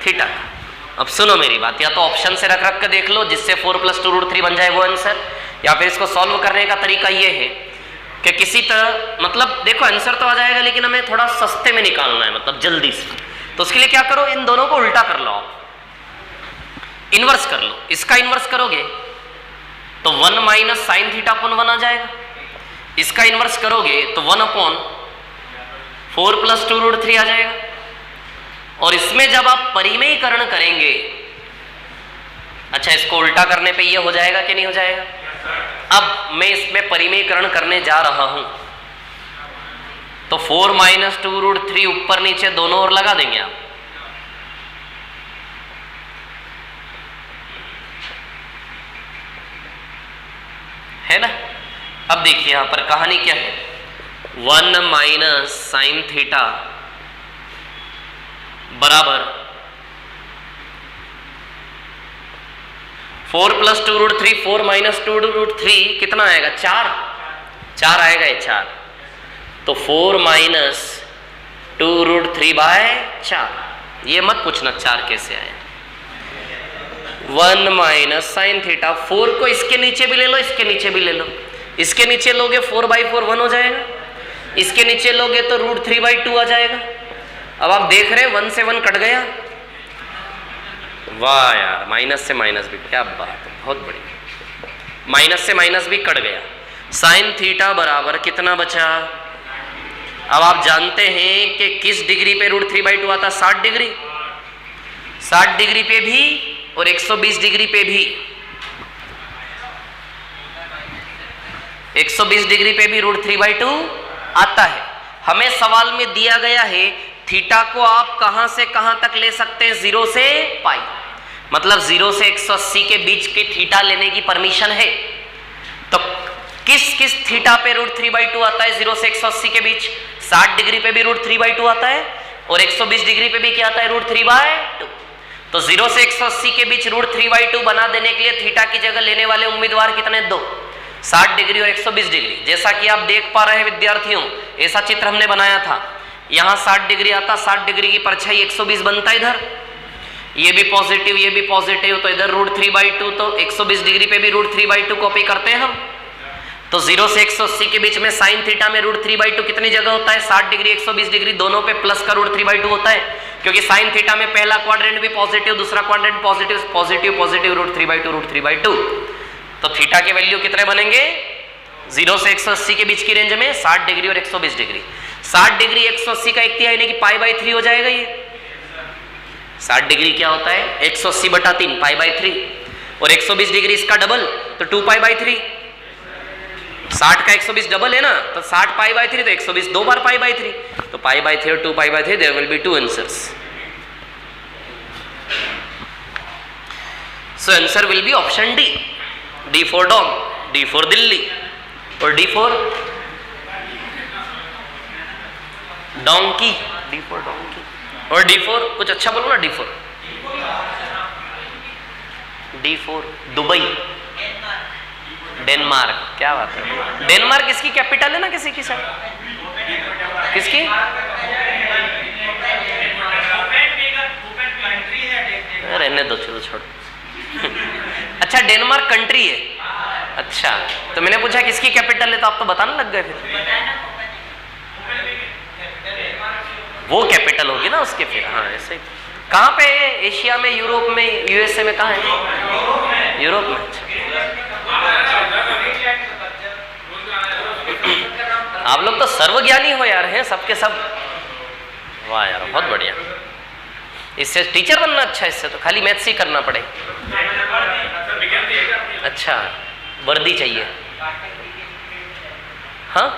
थीटा का। अब सुनो मेरी बात, या तो ऑप्शन से रख रख कर देख लो जिससे 4 प्लस 2 रूट 3 बन जाए वो आंसर, या फिर इसको सॉल्व करने का तरीका ये है कि किसी तरह, मतलब देखो आंसर तो आ जाएगा लेकिन हमें थोड़ा सस्ते में निकालना है, मतलब जल्दी से। तो उसके लिए क्या करो, इन दोनों को उल्टा कर लो, इनवर्स कर लो। इसका इनवर्स करोगे तो 1 माइनस साइन थीटा अपॉन 1 आ जाएगा, इसका इनवर्स करोगे तो 1 अपॉन 4 प्लस 2 रूट 3 आ जाएगा। और इसमें जब आप परिमेयीकरण करेंगे, अच्छा इसको उल्टा करने पे ये हो जाएगा कि नहीं हो जाएगा। अब मैं इसमें परिमेयीकरण करने जा रहा हूं, तो 4 माइनस 2 रूट 3 ऊपर नीचे दोनों ओर लगा देंगे आप, है ना। अब देखिए यहां पर कहानी क्या है, 1 माइनस साइन थीटा बराबर 4 प्लस 2 रूट 3, 4 माइनस 2 रूट 3 कितना आएगा 4 आएगा, ये 4। तो 4 माइनस 2 रूट 3 बाय 4, ये मत पूछना 4 कैसे आया। 1 माइनस साइन थीटा, 4 को इसके नीचे भी ले लो, इसके नीचे भी ले लो। इसके नीचे लोगे 4 बाई 4 1 हो जाएगा, इसके नीचे लोगे तो रूट 3 बाई 2 आ जाएगा। अब आप देख रहे 1 से 1 कट गया, वाह यार, माइनस से माइनस भी, क्या बात है, बहुत बढ़िया, माइनस से माइनस भी कट गया। साइन थीटा बराबर कितना बचा, अब आप जानते हैं कि किस डिग्री पे रूट 3 बाई 2 आता है, 60 डिग्री, 60 डिग्री पे भी और 120 डिग्री पे भी, 120 डिग्री पे भी रूट 3 बाई 2 आता है। हमें सवाल में दिया गया है थीटा को आप कहां से कहां तक ले सकते हैं, 0 से पाई, मतलब 0 से 180 के बीच की थीटा लेने की परमिशन है। तो किस किस थीटा पे रूट 3 बाई 2 आता है 0 से 180 के बीच, 60 डिग्री पे भी रूट 3 बाई 2 आता है और 120 डिग्री पे भी क्या आता है रूट 3 बाई 2। तो 0 से 180 के बीच रूट 3 बाई 2 बना देने के लिए थीटा की जगह लेने वाले उम्मीदवार कितने, 2, 60 डिग्री और 120 डिग्री। जैसा कि आप देख पा रहे हैं विद्यार्थियों, ऐसा चित्र हमने बनाया था, यहां 60 डिग्री आता, 60 डिग्री की परछाई 120 बनता, इधर ये भी पॉजिटिव ये भी पॉजिटिव, तो इधर रूट 3 बाई 2, तो 120 डिग्री पे भी रूट 3 बाई 2 कॉपी करते हैं हम। तो 0 से 180 के बीच में साइन थीटा में रूट 3 बाई 2 कितनी जगह होता है, 60 डिग्री 120 डिग्री दोनों पे प्लस का रूट 3 बाई 2 होता है, क्योंकि साइन थीटा में पहला क्वाड्रेंट भी पॉजिटिव, दूसरा quadrant positive, positive positive root 3 by 2 root 3 by 2। तो थीटा के वैल्यू कितने बनेंगे, 0 से 180 के बीच की रेंज में 60 डिग्री और 120 डिग्री। 60 डिग्री 180 का 1/3 यानी कि पाई बाई 3 हो जाएगा। ये 60 डिग्री क्या होता है 180 बटा 3 पाई बाई 3, और 120 डिग्री इसका डबल तो 2 पाई बाई 3 60 का 120 डबल है ना, तो 60 पाई बाई 3, तो 120 दो बार पाई बाई 3, तो पाई बाई 3 और 2 pi by 3, there will be 2 answers. So answer will be option D. D for dog, D for Delhi, और D for donkey, D for donkey, और D for कुछ अच्छा बोलो ना. D for Dubai, Denmark. क्या बात है, डेनमार्क किसकी कैपिटल है ना, किसी की सर, किसकी? रहने दो, चलो छोड़ो. अच्छा, डेनमार्क कंट्री है. अच्छा, तो मैंने पूछा किसकी कैपिटल है, तो आप तो बताने लग गए फिर. वो कैपिटल होगी ना उसके फिर. हाँ ऐसे ही. कहाँ पे है, एशिया में, यूरोप में, यूएसए में, कहाँ है? यूरोप में. आप लोग तो सर्वज्ञानी हो यार, हैं सबके सब. वाह यार, बहुत बढ़िया. इससे टीचर बनना अच्छा, इससे तो खाली मैथ्स ही करना पड़े. अच्छा, वर्दी चाहिए. हाँ,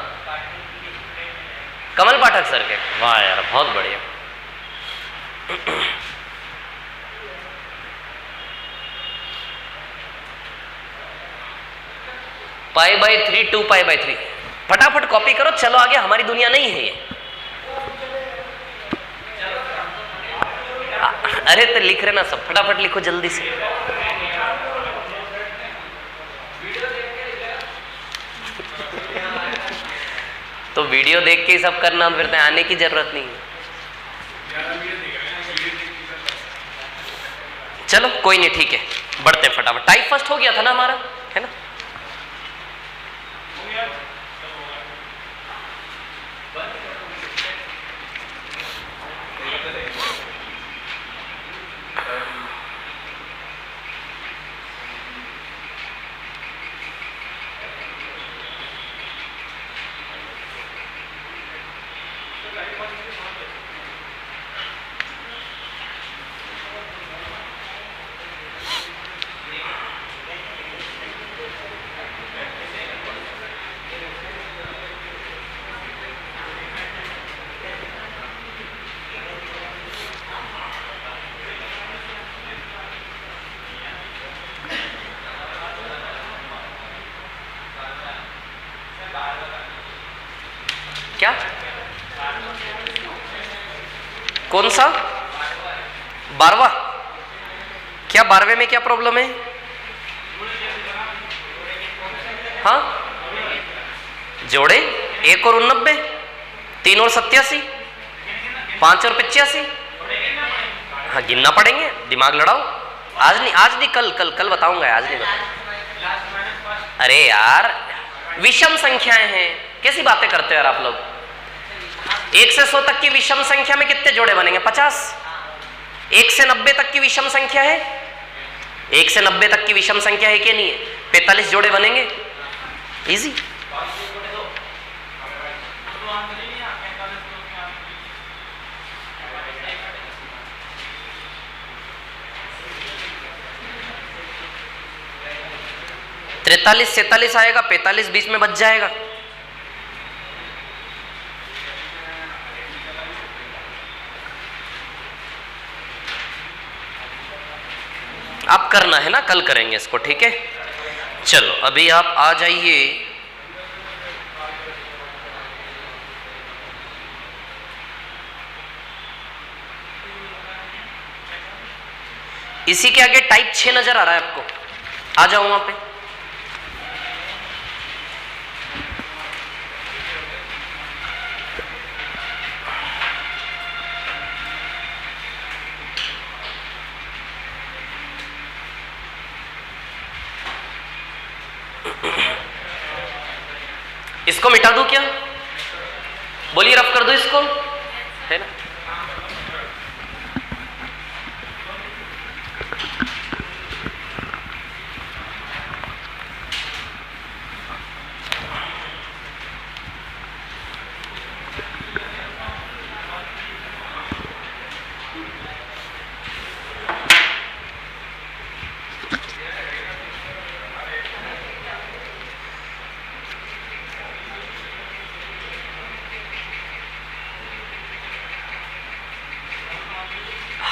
कमल पाठक सर के. वाह यार, बहुत बढ़िया. पाई बाई 3, 2 पाई बाई 3. फटाफट कॉपी करो, चलो आगे. हमारी दुनिया नहीं है ये. अरे तो लिख रहे ना सब, फटाफट लिखो जल्दी से. तो वीडियो देख के ही सब करना, फिर तो आने की जरूरत नहीं है. चलो कोई नहीं, ठीक है, बढ़ते हैं फटाफट. टाइप फर्स्ट हो गया था ना हमारा, है ना? क्या? कौन सा? 12वां? क्या 12वें में क्या प्रॉब्लम है? हाँ, जोड़े 1 और 89, 3 और 87, 5 और 85. हाँ, गिनना पड़ेंगे, दिमाग लड़ाओ. आज नहीं, कल कल कल बताऊंगा, आज नहीं बताऊंगा. अरे यार, विषम संख्याएं हैं, कैसी बातें करते हो यार आप लोग. 1 से 100 तक की विषम संख्या में कितने जोड़े बनेंगे? 50. 1 से 90 तक की विषम संख्या है, 1 से 90 तक की विषम संख्या है कि नहीं है? 45 जोड़े बनेंगे. इजी. तैतालीस 47 आएगा, 45 बीच में बच जाएगा. आप करना है ना, कल करेंगे इसको, ठीक है? चलो अभी आप आ जाइए. इसी के आगे टाइप 6 नजर आ रहा है आपको, आ जाओ वहां पे. इसको मिटा दूं क्या? बोलिए, रफ कर दो इसको, है ना?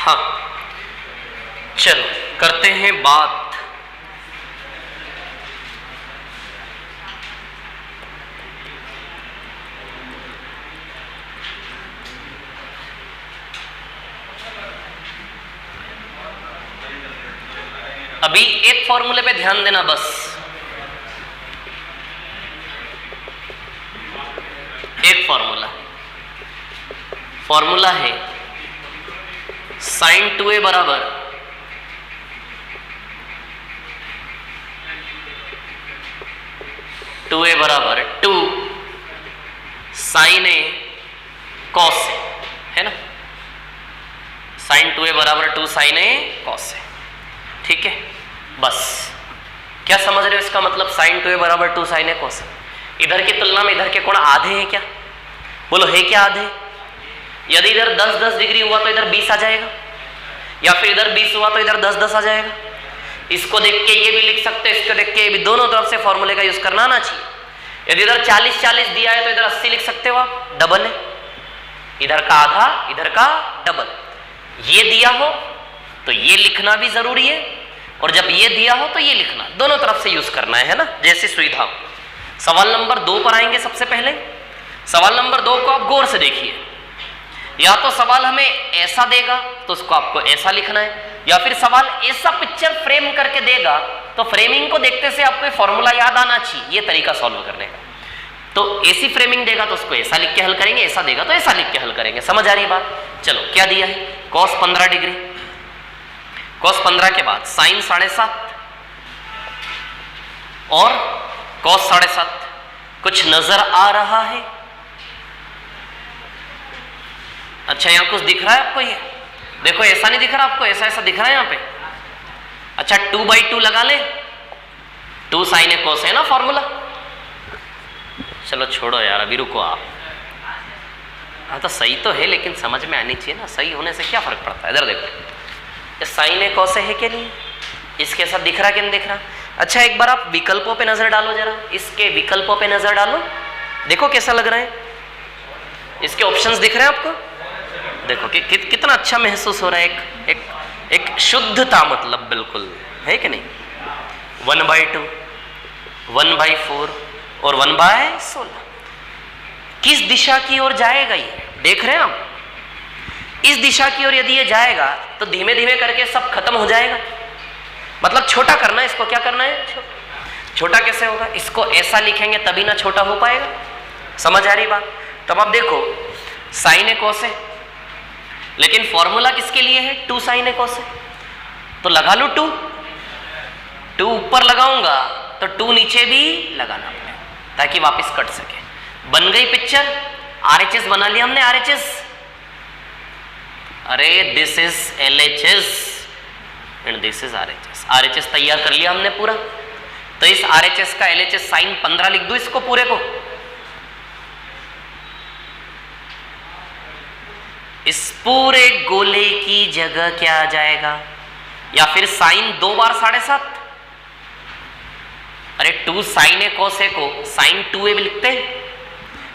हाँ चलो करते हैं बात अभी एक फॉर्मूले पे ध्यान देना बस। एक फॉर्मूला है sin 2a बराबर to sin a cos a, है ना। sin 2a बराबर 2 sin a cos a, ठीक है। बस क्या समझ रहे हो इसका मतलब? sin 2a बराबर 2 sin a cos a। इधर की तुलना में इधर के कोण आधे हैं क्या? बोलो है क्या आधे? यदि इधर 10-10 डिग्री हुआ तो इधर 20 आ जाएगा, या फिर इधर 20 हुआ तो इधर 10-10 आ जाएगा। इसको देख के ये भी लिख सकते हो, इसको देख के ये भी, दोनों तरफ से फॉर्मूले का यूज करना आना चाहिए। यदि इधर 40-40 दिया है तो इधर 80 लिख सकते हो आप, डबल है। इधर का आधा, इधर का डबल। ये दिया हो तो ये लिखना भी जरूरी है, और जब ये दिया हो तो ये लिखना, दोनों तरफ से यूज करना है ना, जैसी सुविधा हो। सवाल नंबर 2 पर आएंगे सबसे पहले। सवाल नंबर 2 को आप गौर से देखिए। या तो सवाल हमें ऐसा देगा तो उसको आपको ऐसा लिखना है, या फिर सवाल ऐसा पिक्चर फ्रेम करके देगा तो फ्रेमिंग को देखते से आपको फॉर्मूला याद आना चाहिए, ये तरीका सॉल्व करने का। तो ऐसी फ्रेमिंग देगा तो उसको ऐसा लिख के हल करेंगे, ऐसा देगा तो ऐसा लिख के हल करेंगे। समझ आ रही है बात? चलो क्या दिया है? cos 15 डिग्री, cos 15 के बाद sin 7.5 और cos 7.5। कुछ नजर आ रहा है? अच्छा यहाँ कुछ दिख रहा है आपको? ये देखो ऐसा नहीं दिख रहा आपको, ऐसा ऐसा दिख रहा है यहाँ पे। अच्छा 2/2 लगा ले, 2 sin a cos है ना फॉर्मूला। चलो छोड़ो यार, अभी रुको आप। हाँ तो सही तो है लेकिन समझ में आनी चाहिए ना, सही होने से क्या फर्क पड़ता है। इधर देखो ये sin a cos है कि नहीं, इसके साथ दिख रहा कि नहीं दिख रहा। अच्छा एक बार आप विकल्पों पे नजर डालो जरा, इसके विकल्पों पे नजर डालो, देखो कैसा लग रहा है। इसके ऑप्शंस दिख रहे हैं आपको? देखो कि कितना अच्छा महसूस हो रहा है। एक शुद्धता, मतलब बिल्कुल है कि नहीं। 1/2, 1/4 और 1/16 किस दिशा की ओर जाएगा ये देख रहे हैं आप? इस दिशा की ओर यदि ये जाएगा तो धीमे धीमे करके सब खत्म हो जाएगा। मतलब छोटा करना है इसको। क्या करना है? छोटा कैसे होगा? इसको ऐसा लिखेंगे तभी ना छोटा हो पाएगा। समझ आ रही बात? तब आप देखो sin a cos है, लेकिन फॉर्मूला किसके लिए है? 2 sin a cos है, तो लगा लो 2 ऊपर लगाऊंगा तो 2 नीचे भी लगाना पड़ेगा ताकि वापस कट सके। बन गई पिक्चर। RHS बना लिया हमने, RHS। अरे this is LHS and this is RHS। RHS तैयार कर लिया हमने पूरा। तो इस RHS का LHS sin 15 लिख दूं इसको पूरे को। इस पूरे गोले की जगह क्या आ जाएगा? या फिर sin 2 बार 7.5। अरे 2 sin a cos a को sin 2a भी लिखते हैं,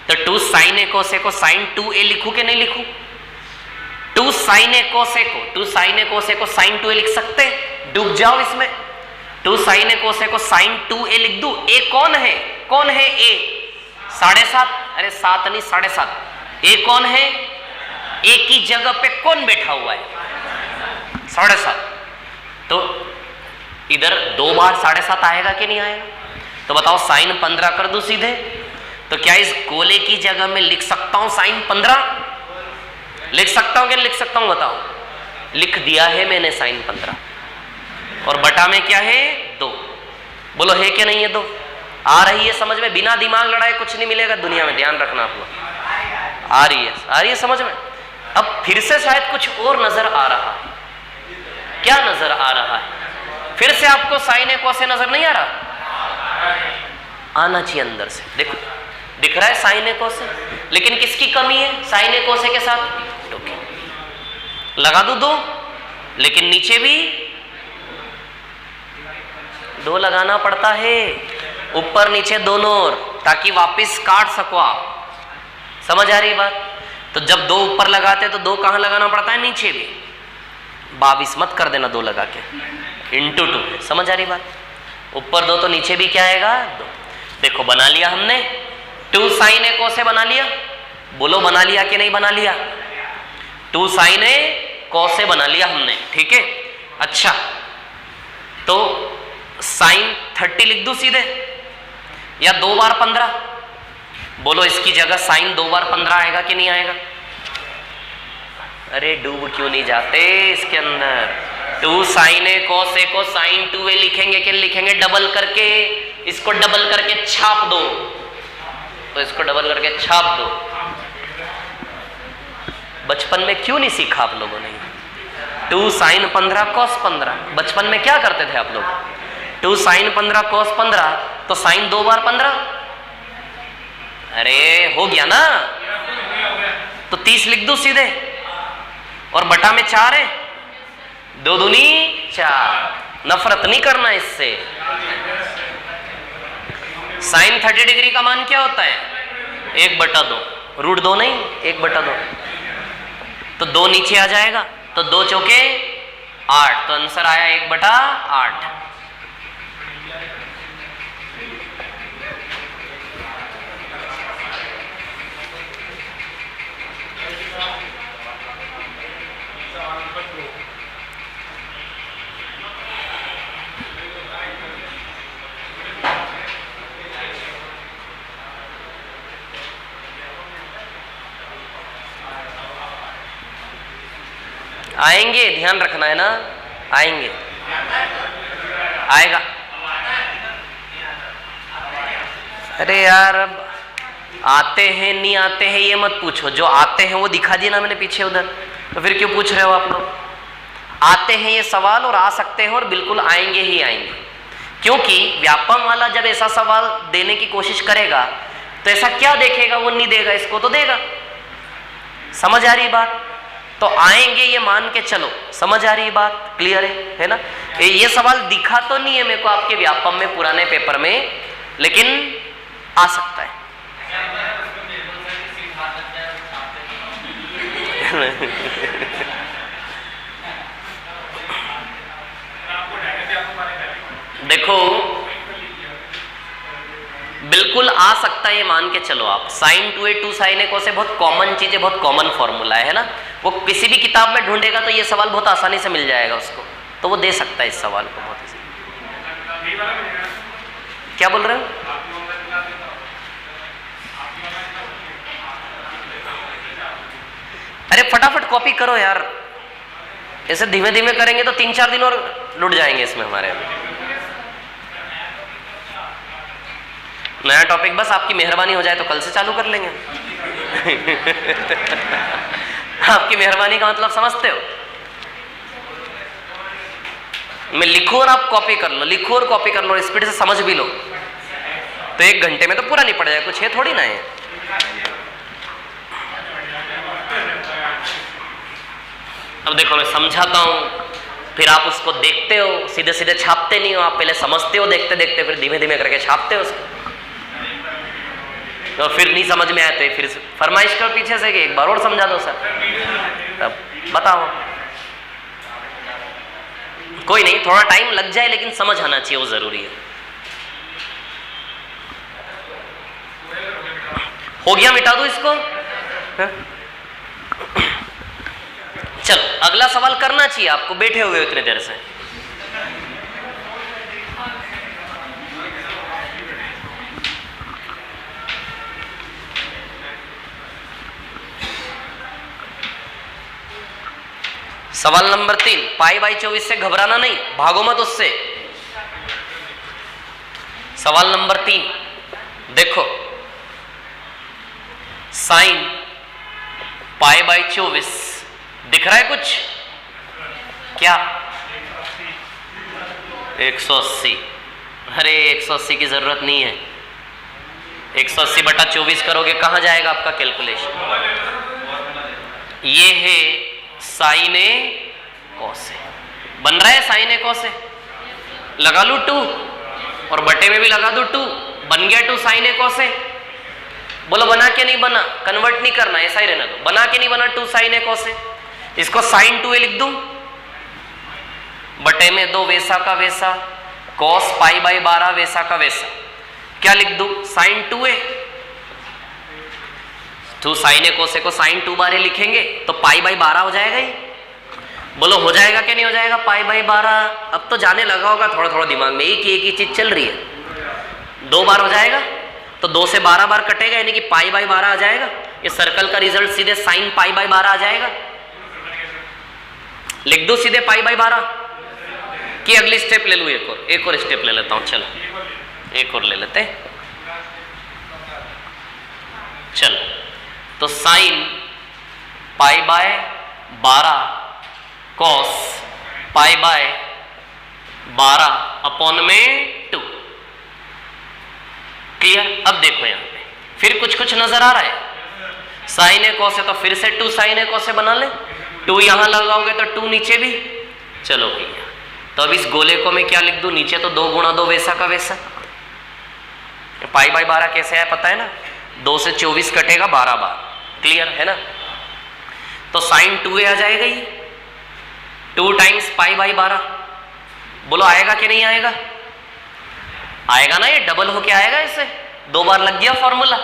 तो 2 sin a cos a को sin 2a लिखूं कि नहीं लिखूं? 2 sin a cos a को sin 2a लिख सकते हैं। डूब जाओ इसमें। 2 sin a cos a को sin 2a लिख दूं। a कौन है? कौन है a? 7.5। अरे 7 नहीं 7.5। a कौन है? a की जगह पे कौन बैठा हुआ है? 7.5। तो इधर 2 बार 7.5 आएगा कि नहीं आएगा? तो बताओ sin 15 कर दूं सीधे, तो क्या इस गोले की जगह में लिख सकता हूं sin 15? लिख सकता हूं कि नहीं लिख सकता हूं? बताओ। लिख दिया है मैंने sin 15, और बटा में क्या है? 2। बोलो है कि नहीं है? 2 आ रही है समझ में? बिना दिमाग लड़ाए कुछ नहीं मिलेगा दुनिया में, ध्यान रखना आप लोग। आ रही है समझ में? अब फिर से शायद कुछ और नजर आ रहा है। क्या नजर आ रहा है? फिर से आपको sin a cos a नजर नहीं आ रहा? आना चाहिए अंदर से। देखो दिख रहा है sin a cos a, लेकिन किसकी कमी है sin a cos a के साथ? 2 की। लगा दो 2, लेकिन नीचे भी 2 लगाना पड़ता है, ऊपर नीचे दोनों ओर, ताकि वापस काट सको आप। समझ आ रही बात? तो जब 2 ऊपर लगाते हैं तो 2 कहां लगाना पड़ता है? नीचे भी। 22 मत कर देना 2 लगा के, इंटू 2 है। समझ आ रही बात? ऊपर 2 तो नीचे भी क्या आएगा 2। देखो बना लिया हमने, 2 साइन ए कोस ए बना लिया। बोलो बना लिया कि नहीं बना लिया? 2 साइन ए कोस ए बना लिया हमने, ठीक है। अच्छा तो साइन 30 लिख दूं सीधे या 2 बार 15? बोलो इसकी जगह साइन 2 बार 15 आएगा कि नहीं आएगा? अरे डूब क्यों नहीं जाते इसके अंदर? 2 साइन ए कोस ए को साइन 2a लिखेंगे कि लिखेंगे डबल करके? इसको डबल करके छाप दो, तो इसको डबल करके छाप दो। बचपन में क्यों नहीं सीखा आप लोगों ने? 2 साइन 15 कोस 15। बचपन में क्या करते थे आप लोग? 2 साइन 15 कोस 15, तो साइन 2 बार 15। अरे हो गया ना? तो 30 लिख दो सीधे, और बटा में 4 है, 2 दूनी 4। नफरत नहीं करना इससे। साइन 30 डिग्री का मान क्या होता है? 1/2, √2 नहीं, 1/2। तो 2 नीचे आ जाएगा, तो 2 चौके 8, तो आंसर आया 1/8। आएंगे, ध्यान रखना है ना, आएंगे, आएगा। अरे यार अब आते हैं नहीं आते हैं ये मत पूछो, जो आते हैं वो दिखा दिया ना मैंने पीछे उधर, तो फिर क्यों पूछ रहे हो आप लोग? आते हैं ये सवाल और आ सकते हैं और बिल्कुल आएंगे ही आएंगे, क्योंकि व्यापम वाला जब ऐसा सवाल देने की कोशिश करेगा तो ऐसा क्या देखेगा वो नहीं देगा, इसको तो देगा। समझ आ रही बात? तो आएंगे ये मान के चलो। समझ आ रही बात? क्लियर है ना? ये सवाल दिखा तो नहीं है मेरे को आपके व्यापम में पुराने पेपर में, लेकिन आ सकता है। देखो बिल्कुल आ सकता है ये मान के चलो आप। साइन 2a 2 साइन ए कोस ए बहुत कॉमन चीज है, बहुत कॉमन फॉर्मूला है ना। वो किसी भी किताब में ढूंढेगा तो ये सवाल बहुत आसानी से मिल जाएगा उसको, तो वो दे सकता है इस सवाल को बहुत इजी। क्या बोल रहे हो? अरे फटाफट कॉपी करो यार, ऐसे धीमे धीमे करेंगे तो 3-4 दिन और लुट जाएंगे इसमें हमारे। नया टॉपिक बस आपकी मेहरबानी हो जाए तो कल से चालू कर लेंगे। आपकी मेहरबानी का मतलब समझते हो? मैं लिखूं और आप कॉपी कर लो, लिखो और कॉपी कर लो, स्पीड से समझ भी लो, तो 1 घंटे में तो पूरा नहीं पड़ जाएगा। कुछ है थोड़ी ना है। अब देखो मैं समझाता हूं, फिर आप उसको देखते हो, सीधे सीधे छापते नहीं हो आप, पहले समझते हो देखते देखते, फिर धीमे धीमे करके छापते हो उसको। तो फिर नहीं समझ में आते फिर फरमाइश करो पीछे से कि एक बार और समझा दो सर, तब बताओ। कोई नहीं, थोड़ा टाइम लग जाए लेकिन समझ आना चाहिए, वो जरूरी है। हो गया, मिटा दो इसको। चलो अगला सवाल करना चाहिए आपको, बैठे हुए इतने देर से। सवाल नंबर 3, π/24 से घबराना नहीं, भागो मत उससे। सवाल नंबर 3 देखो, साइन π/24 दिख रहा है कुछ? क्या? 180। अरे 180 की जरूरत नहीं है। 180/24 करोगे कहां जाएगा आपका कैलकुलेशन? ये है साइन ए कॉस ए, बन रहा है साइन ए कॉस ए, लगा लू 2 और बटे में भी लगा दू 2, बन गया 2 साइन ए कॉस ए। बोलो बना के नहीं बना, कन्वर्ट नहीं करना, ऐसा ही रहना दो। बना के नहीं बना 2 साइन ए कॉस ए, इसको साइन 2a लिख दूं, बटे में 2 वैसा का वैसा, cos पाई बाई 12 वैसा का वैसा। क्या लिख दूं? sin 2a, 2 sin a cos a को sin 2 बारे लिखेंगे तो पाई बाई 12 हो जाएगा ही। बोलो हो जाएगा क्या नहीं हो जाएगा? Pi by 12। अब तो जाने लगा होगा थोड़ा थोड़ा दिमाग में, एक ही चीज चल रही है। 2 बार हो जाएगा तो 2 से 12 बार कटेगा, यानी कि पाई बाई 12 आ जाएगा। ये सर्कल का रिजल्ट सीधे साइन पाई बाई 12 आ जाएगा। लिख दो सीधे पाई बाई 12 की अगली स्टेप ले लूं? एक और स्टेप ले लेता हूं। चलो एक और ले लेते हैं। चलो तो sine pi by 12 cos pi by 12 upon में 2। क्लियर? अब देखो यहां पे फिर कुछ नजर आ रहा है। साइन ए कॉस है तो फिर से 2 साइन ए कॉस बना ले। 2 यहां लगाओगे तो 2 नीचे भी। चलो भैया, तो अब इस गोले को मैं क्या लिख दूं? नीचे तो 2 गुणा 2 वैसा का वैसा। पाई बाई 12 कैसे है पता है ना? 2 से 24 कटेगा 12 बार। क्लियर है ना? तो साइन 2a आ जाएगा ही। 2 टाइम्स पाई बाई 12। बोलो आएगा कि नहीं आएगा? आएगा ना, ये डबल होके आएगा। इससे 2 बार लग गया फॉर्मूला।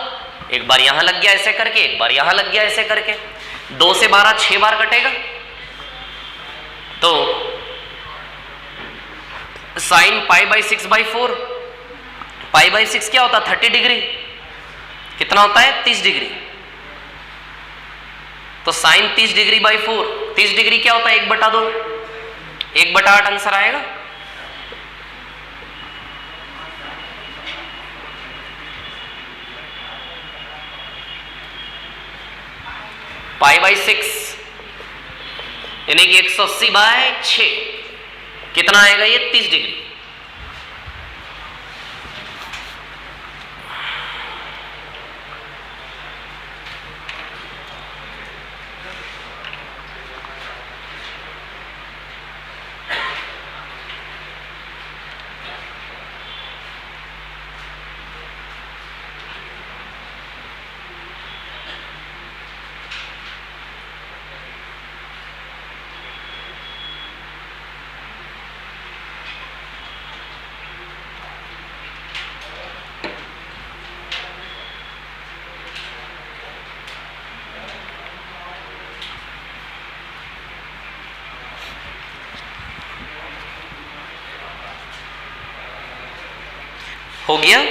एक बार यहां लग गया ऐसे करके, एक बार यहां लग गया ऐसे करके। 2 से 12 6 बार कटेगा। तो sine pi by 6 by 4, pi by 6 क्या होता है? 30 डिग्री। कितना होता है? 30 डिग्री। तो साइन 30 डिग्री बाई 4, 30 डिग्री क्या होता है? 1/2, 1/8 आंसर आएगा। पाई बाई 6 यानी कि 180 बाय 6 कितना आएगा? ये 30 डिग्री। हो गया?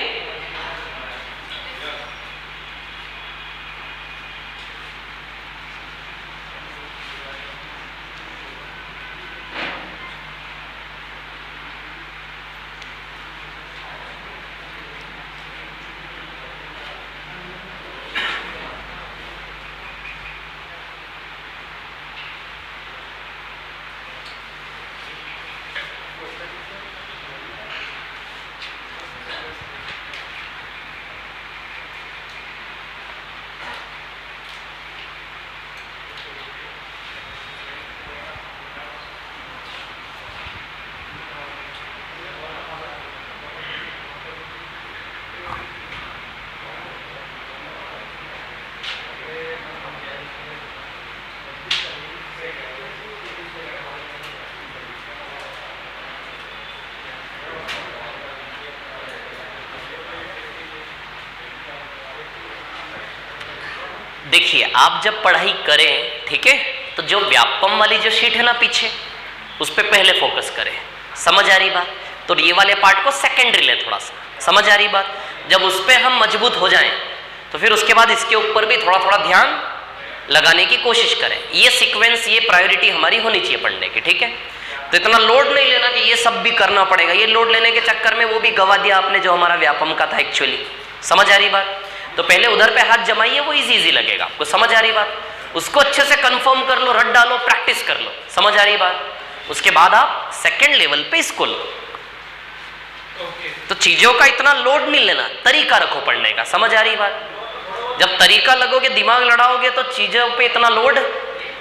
देखिए आप जब पढ़ाई करें, ठीक है, तो जो व्यापम वाली जो शीट है ना पीछे, उस पर पहले फोकस करें। समझ आ रही बात? तो ये वाले पार्ट को सेकेंडरी ले थोड़ा सा। समझ आ रही बात? जब उस पर हम मजबूत हो जाएं तो फिर उसके बाद इसके ऊपर भी थोड़ा थोड़ा ध्यान लगाने की कोशिश करें। ये सीक्वेंस, ये प्रायोरिटी हमारी होनी चाहिए पढ़ने की, ठीक है। तो इतना लोड नहीं लेना कि ये सब भी करना पड़ेगा। ये लोड लेने के चक्कर में वो भी गवा दिया आपने जो हमारा व्यापम का था एक्चुअली। समझ आ रही बात? तो पहले उधर पे हाथ जमाइए, वो इजी लगेगा आपको। समझ आ रही बात? उसको अच्छे से कंफर्म कर लो, रट डालो, प्रैक्टिस कर लो। समझ आ रही बात? उसके बाद आप सेकेंड लेवल पे इसको लो। तो चीजों का इतना लोड नहीं लेना, तरीका रखो पढ़ने का। समझ आ रही बात? जब तरीका लगोगे, दिमाग लड़ाओगे, तो चीजों पे इतना लोड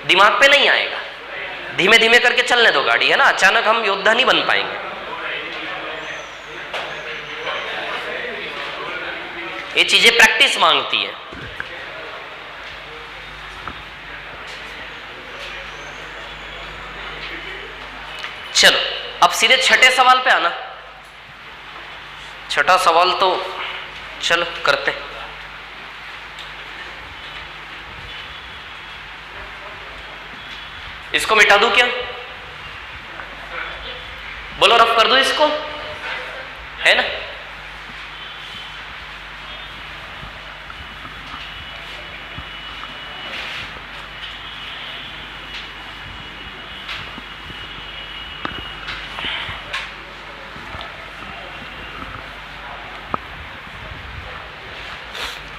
दिमाग पे नहीं आएगा। धीमे धीमे करके चलने दो गाड़ी, है ना। अचानक हम योद्धा नहीं बन पाएंगे। ये चीजें प्रैक्टिस मांगती है। चलो अब सीधे छठे सवाल पे आना। छठा सवाल तो चलो करते। इसको मिटा दूं क्या? बोलो रफ कर दूं इसको, है ना?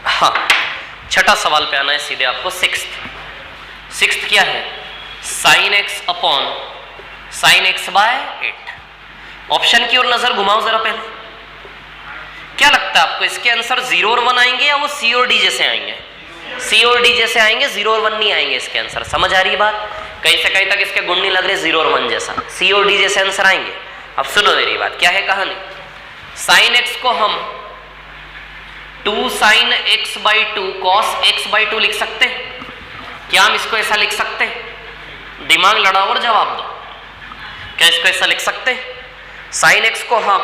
हाँ, छठा सवाल पे आना है सीधे आपको। सिक्स्थ क्या है? Sine x upon sine x by 8। Option की ओर नजर घुमाओ जरा पहले। क्या लगता है आपको, इसके आंसर 0 और 1 आएंगे या वो सी और डी जैसे आएंगे? सी और डी जैसे आएंगे, 0 और 1 नहीं आएंगे इसके आंसर। समझ आ रही बात? कहीं से कहीं तक इसके गुण नहीं लग रहे, 0 और 1 जैसा, सी और डी जैसे आंसर आएंगे। अब सुनो मेरी बात, क्या है कहानी। साइन एक्स को हम 2 sine x by 2 cos x by 2 लिख सकते हैं। क्या हम इसको ऐसा लिख सकते हैं? दिमाग लड़ाओ और जवाब दो। क्या इसको ऐसा लिख सकते हैं? साइन एक्स को हम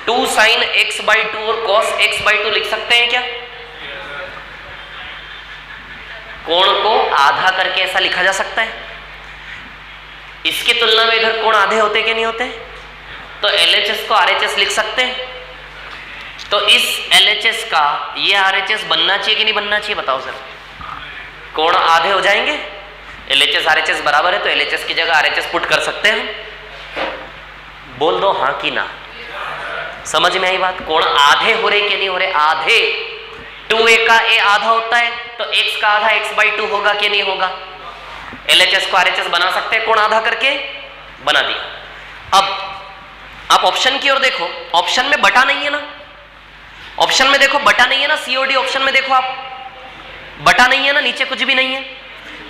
2 साइन एक्स बाई 2 और कॉस एक्स बाई 2 लिख सकते हैं क्या? कोण को आधा करके ऐसा लिखा जा सकता है। इसकी तुलना में इधर कोण आधे होते कि नहीं होते? तो LHS को RHS लिख सकते हैं। तो इस LHS का ये RHS बनना चाहिए कि नहीं बनना चाहिए, बताओ सर? कोण आधे हो जाएंगे, LHS RHS बराबर है, तो LHS की जगह RHS पुट कर सकते हैं। बोल दो हाँ कि ना। समझ में आई बात? कोण आधे हो रहे कि नहीं हो रहे? आधे। 2a का a आधा होता है, तो x का आधा x बाई 2 होगा कि नहीं होगा? LHS को RHS बना सकते हैं कोण आधा करके, बना दिया। अब आप ऑप्शन की ओर देखो, ऑप्शन में बटा नहीं है ना? ऑप्शन में देखो बटा नहीं है ना? COD ऑप्शन में देखो आप, बटा नहीं है ना, नीचे कुछ भी नहीं है।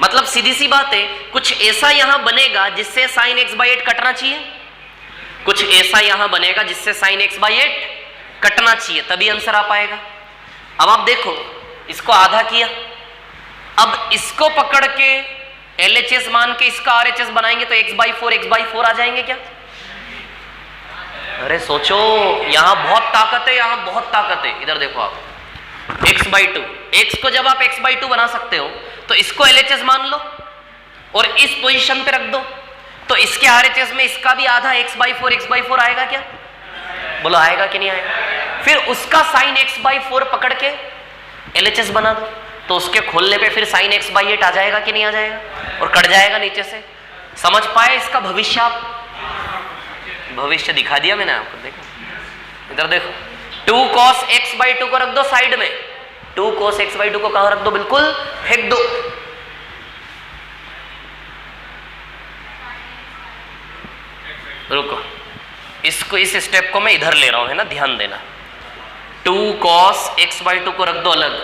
मतलब सीधी सी बात है, कुछ ऐसा यहां बनेगा जिससे साइन एक्स बाई 8 कटना चाहिए। कुछ ऐसा यहां बनेगा जिससे साइन एक्स बाई 8 कटना चाहिए, तभी आंसर आ पाएगा। अब आप देखो, इसको आधा किया, अब इसको पकड़ के LHS मान के इसका RHS बनाएंगे तो x बाई 4 आ जाएंगे क्या? अरे सोचो, यहां बहुत ताकत है, यहां बहुत ताकत है। इधर देखो आप, x बाई 2, x को जब आप x बाई 2 बना सकते हो तो इसको LHS मान लो और इस पोजीशन पे रख दो, तो इसके RHS में इसका भी आधा x बाई 4 आएगा क्या? बोलो आएगा कि नहीं आएगा? फिर उसका साइन x बाई 4 पकड़ के LHS बना दो, तो उसके खोलने पे फिर साइन x बाई 8 आ जाएगा कि नहीं आ जाएगा? और कट जाएगा नीचे से। समझ पाए इसका भविष्य? आप भविष्य दिखा दिया मैंने आपको। देखो इधर देखो, 2 cos x बाई 2 को रख दो साइड में। 2 cos x बाई 2 को कहां रख दो? बिल्कुल फेंक दो। रुको, इसको, इस स्टेप को मैं इधर ले रहा हूं, है ना, ध्यान देना। 2 cos x बाई 2 को रख दो अलग,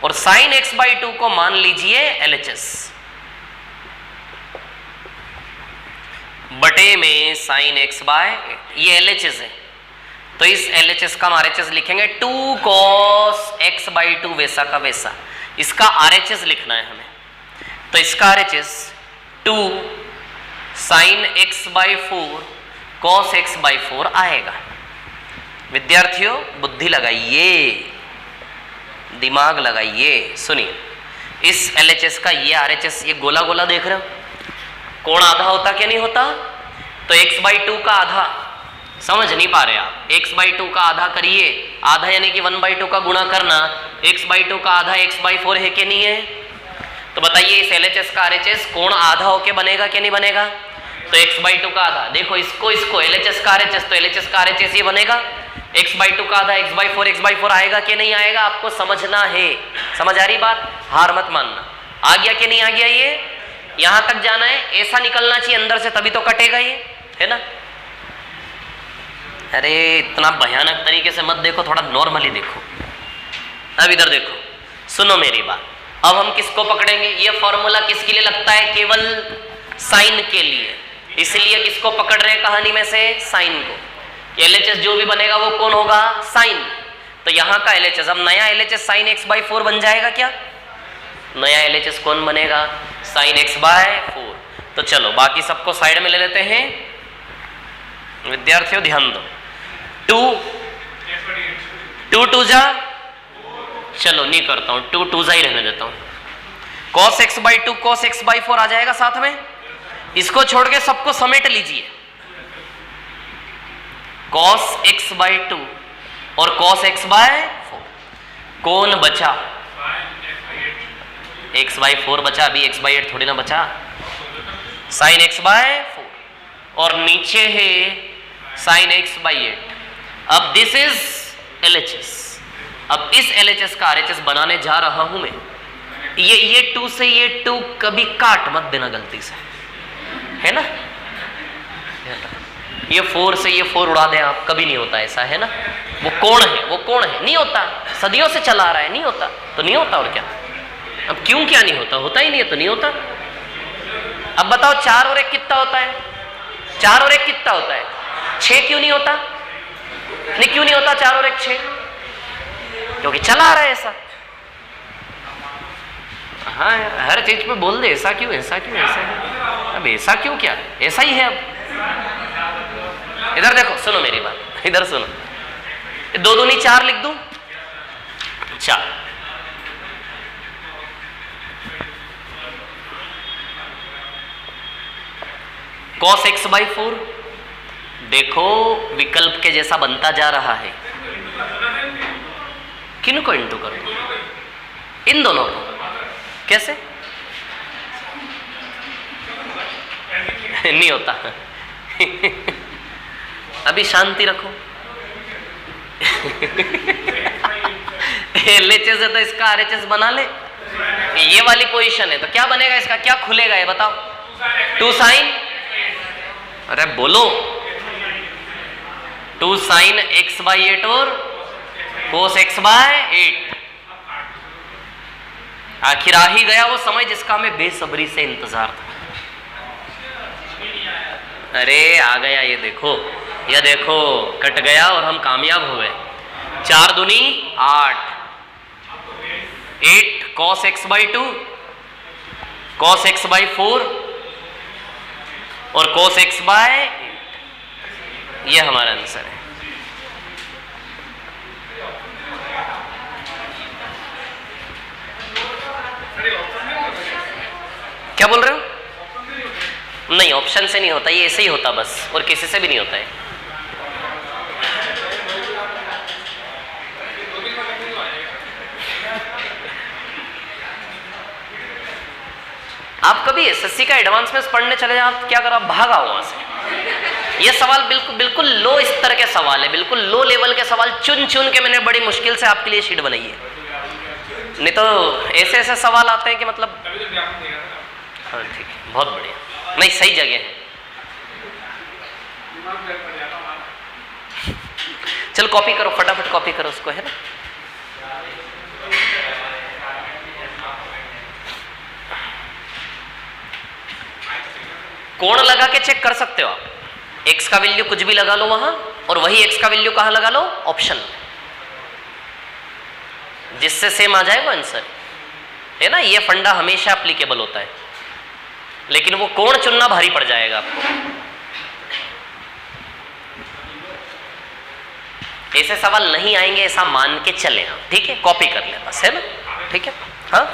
और साइन x बाई 2 को मान लीजिए LHS बटे में साइन x बाय 8। ये LHS है, तो इस LHS का हम RHS लिखेंगे 2 cos x बाई 2 वैसा का वैसा। इसका RHS लिखना है हमें, तो इसका RHS 2 sine x by 4 cos x by 4 आएगा। विद्यार्थियों बुद्धि लगाइए, दिमाग लगाइए। सुनिए, इस LHS का ये RHS, ये गोला गोला देख रहे हो, कोण आधा होता क्या नहीं होता? तो x बाई 2 का आधा, समझ नहीं पा रहे आप? x बाई 2 का आधा करिए, आधा यानी कि 1 बाई 2 का गुणा करना, x बाई 2 का आधा x बाई 4 है कि नहीं है? तो बताइए इस LHS का RHS कोण आधा होके बनेगा कि नहीं बनेगा? तो x बाई 2 का आधा, देखो इसको LHS का RHS, तो LHS का RHS ये बनेगा x बाई 2 का आधा x बाई 4 आएगा कि नहीं आएगा? आपको समझना है। समझ आ रही बात? हार मत मानना। आ गया कि नहीं आ गया? ये यहां तक जाना है, ऐसा निकलना चाहिए अंदर से, तभी तो कटेगा ये, है ना? अरे इतना भयानक तरीके से मत देखो, थोड़ा नॉर्मली देखो। अब इधर देखो, सुनो मेरी बात। अब हम किसको पकड़ेंगे? ये फॉर्मूला किसके लिए लगता है? केवल साइन के लिए, इसलिए किसको पकड़ रहे हैं कहानी में से? साइन को। LHS जो भी बनेगा वो कौन होगा? साइन। तो यहाँ का LHS, अब नया LHS साइन x बाई 4 बन जाएगा क्या? नया LHS कौन बनेगा? Sine x by 4। तो चलो बाकी सबको साइड में ले लेते हैं। विद्यार्थियों ध्यान दो, 2 2 जा, चलो नहीं करता हूं, 2 2 जा ही रहने देता हूं। cos x/2 cos x/4 आ जाएगा साथ में, इसको छोड़ के सबको समेट लीजिए। cos x/2 और cos x/4, कौन बचा? x/4 बचा, अभी x/8 थोड़ी ना बचा, sin x/4 और नीचे है sin x/8। अब दिस इज LHS, अब इस LHS का RHS बनाने जा रहा हूं मैं। ये 2 से ये 2 कभी काट मत देना गलती से, है ना? ये 4 से ये 4 उड़ा दें आप, कभी नहीं होता ऐसा, है ना? वो कौन है, नहीं होता, सदियों से चला आ रहा है, नहीं होता तो नहीं होता, और क्या? अब क्यों क्या नहीं होता? होता ही नहीं है तो नहीं होता। अब बताओ 4 और 1 कितना होता है? 4 और 1 कितना होता है? 6 क्यों नहीं होता? नहीं क्यों नहीं होता 4 और 1 6? क्योंकि चला आ रहा है ऐसा। हाँ, हर चीज पे बोल दे ऐसा क्यों, ऐसा क्यों, ऐसा क्यों? अब ऐसा क्यों क्या? ऐसा ही है। अब इधर देखो, सुनो मेरी बात, इधर सुनो। 2 दूनी 4 लिख दूं, 4। cos x/4 देखो विकल्प के जैसा बनता जा रहा है। किनको इंटू करो? इन दोनों को। कैसे? नहीं होता। अभी शांति रखो। LHS है तो इसका RHS बना ले। ये वाली पोजीशन है तो क्या बनेगा इसका, क्या खुलेगा ये बताओ? 2 sin, अरे बोलो, 2 sin x/8 और cos x/8। आखिर आ ही गया वो समय जिसका हमें बेसब्री से इंतजार था। अरे आ गया, ये देखो, ये देखो, कट गया और हम कामयाब हो गए। 4 दूनी 8, 8 cos x/2 cos x/4 और cos x/8, ये हमारा आंसर है। क्या बोल रहे हो? नहीं, ऑप्शन से नहीं होता, ये ऐसे ही होता बस, और किसी से भी नहीं होता है। आप कभी SSC का एडवांस में पढ़ने चले जाओ, क्या करो, आप भागा वहां से। ये सवाल बिल्कुल लो स्तर के सवाल है, बिल्कुल लो लेवल के सवाल चुन चुन के मैंने बड़ी मुश्किल से आपके लिए शीट बनाई है। नहीं तो ऐसे ऐसे सवाल आते हैं कि मतलब, हाँ ठीक है, बहुत बढ़िया, नहीं सही जगह है। चल कॉपी करो, फटाफट कॉपी करो उसको, है ना? कोण लगा के चेक कर सकते हो आप। x का वैल्यू कुछ भी लगा लो वहां, और वही x का वैल्यू कहां लगा लो? ऑप्शन, जिससे सेम आ जाएगा आंसर, है ना? ये फंडा हमेशा एप्लीकेबल होता है, लेकिन वो कोण चुनना भारी पड़ जाएगा आपको। ऐसे सवाल नहीं आएंगे ऐसा मान के चले हम, ठीक है? कॉपी कर ले बस, है ना? ठीक है, हाँ,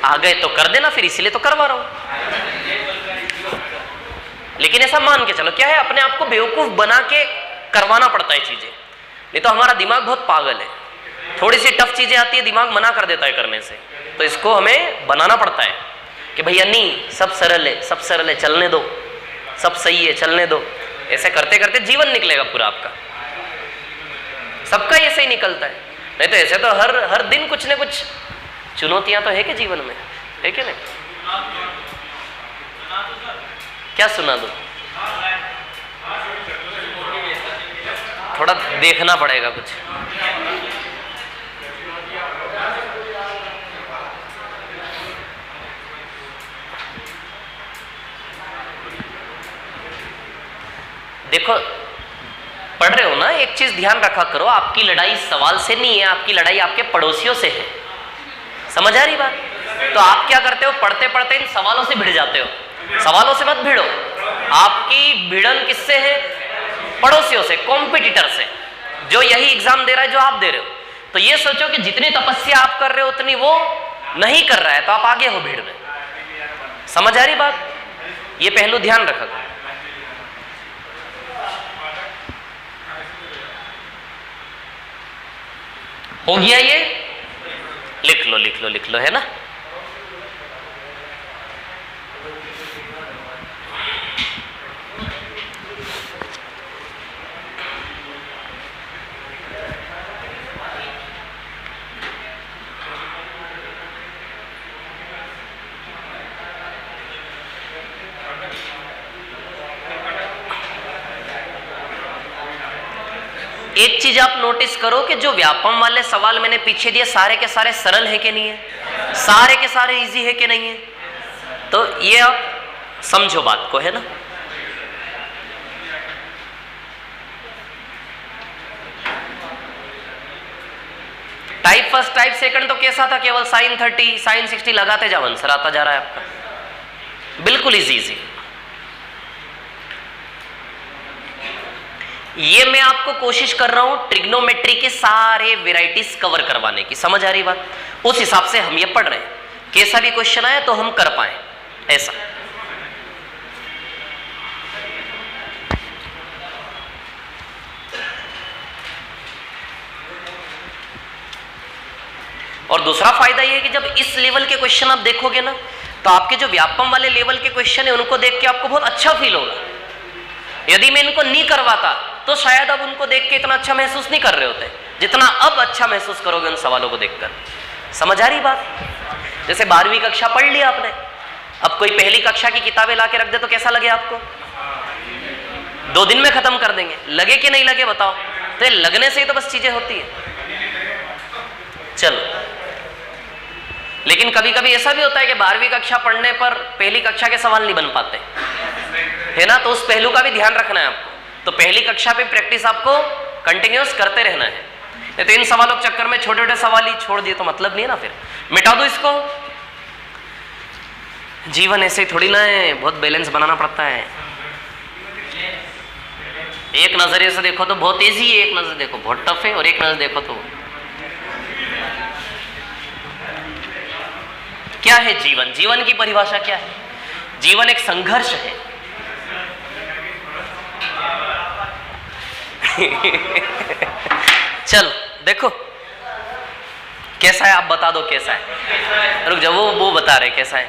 आ गए तो कर देना, फिर इसीलिए तो करवा रहा हूं। लेकिन ऐसा मान के चलो, क्या है, अपने आप को बेवकूफ बना के करवाना पड़ता है चीजें, नहीं तो हमारा दिमाग बहुत पागल है। थोड़ी सी टफ चीजें आती है, दिमाग मना कर देता है करने से, तो इसको हमें बनाना पड़ता है कि भैया नहीं, सब सरल है, सब सरल है, चलने दो, सब सही है, चलने दो। ऐसे करते करते जीवन निकलेगा पूरा आपका, सबका ऐसे ही निकलता है। नहीं तो ऐसे तो हर दिन कुछ न कुछ चुनौतियां तो है कि जीवन में, है कि नहीं? क्या सुना दो? थोड़ा देखना पड़ेगा कुछ। देखो, पढ़ रहे हो ना, एक चीज ध्यान रखा करो, आपकी लड़ाई सवाल से नहीं है, आपकी लड़ाई आपके पड़ोसियों से है। समझ आ रही बात? तो आप क्या करते हो, पढ़ते पढ़ते इन सवालों से भिड़ जाते हो। सवालों से मत भिड़ो, आपकी भिड़न किससे है? पड़ोसियों से, कॉम्पिटिटर से, जो यही एग्जाम दे रहा है जो आप दे रहे हो। तो ये सोचो कि जितनी तपस्या आप कर रहे हो उतनी वो नहीं कर रहा है, तो आप आगे हो भीड़ में। समझ आ रही बात? ये पहलू ध्यान रखोगे। हो गया ये? लिख लो लिख लो लिख लो, है ना? एक चीज आप नोटिस करो कि जो व्यापम वाले सवाल मैंने पीछे दिए सारे के सारे सरल है कि नहीं है, सारे के सारे इजी है कि नहीं है। तो ये आप समझो बात को, है ना? टाइप फर्स्ट टाइप सेकंड तो कैसा था, केवल साइन 30 साइन 60 लगाते जाओ, आंसर आता जा रहा है आपका, बिल्कुल इजी इजी। ये मैं आपको कोशिश कर रहा हूं ट्रिग्नोमेट्री के सारे वेराइटीज कवर करवाने की। समझ आ रही बात? उस हिसाब से हम ये पढ़ रहे हैं, कैसा भी क्वेश्चन आए तो हम कर पाए ऐसा। और दूसरा फायदा ये है कि जब इस लेवल के क्वेश्चन आप देखोगे ना, तो आपके जो व्यापम वाले लेवल के क्वेश्चन है उनको देख के आपको बहुत अच्छा फील होगा। यदि मैं इनको नहीं करवाता तो शायद अब उनको देख के इतना अच्छा महसूस नहीं कर रहे होते जितना अब अच्छा महसूस करोगे उन सवालों को देखकर। समझ आ रही बात? जैसे 12वीं कक्षा पढ़ लिया आपने, अब कोई पहली कक्षा की किताबें ला के रख दे तो कैसा लगे आपको? 2 दिन में खत्म कर देंगे, लगे कि नहीं लगे बताओ? तो लगने से ही तो बस चीजें होती है। चलो, लेकिन कभी कभी ऐसा भी होता है कि 12वीं कक्षा पढ़ने पर पहली कक्षा के सवाल नहीं बन पाते, है ना? तो उस पहलू का भी ध्यान रखना है आपको। तो पहली कक्षा पे प्रैक्टिस आपको कंटिन्यूअस करते रहना है, नहीं तो इन सवालों के चक्कर में छोटे छोटे सवाल ही छोड़ दिए तो मतलब नहीं है ना, फिर मिटा दो इसको। जीवन ऐसे ही थोड़ी ना है, बहुत बैलेंस बनाना पड़ता है। एक नजरिए से देखो तो बहुत ईजी है, एक नजर देखो बहुत टफ है, और एक नजर देखो तो क्या है जीवन? जीवन की परिभाषा क्या है? जीवन एक संघर्ष है। चल देखो कैसा है, आप बता दो कैसा है। रुक जाओ, वो बता रहे कैसा है,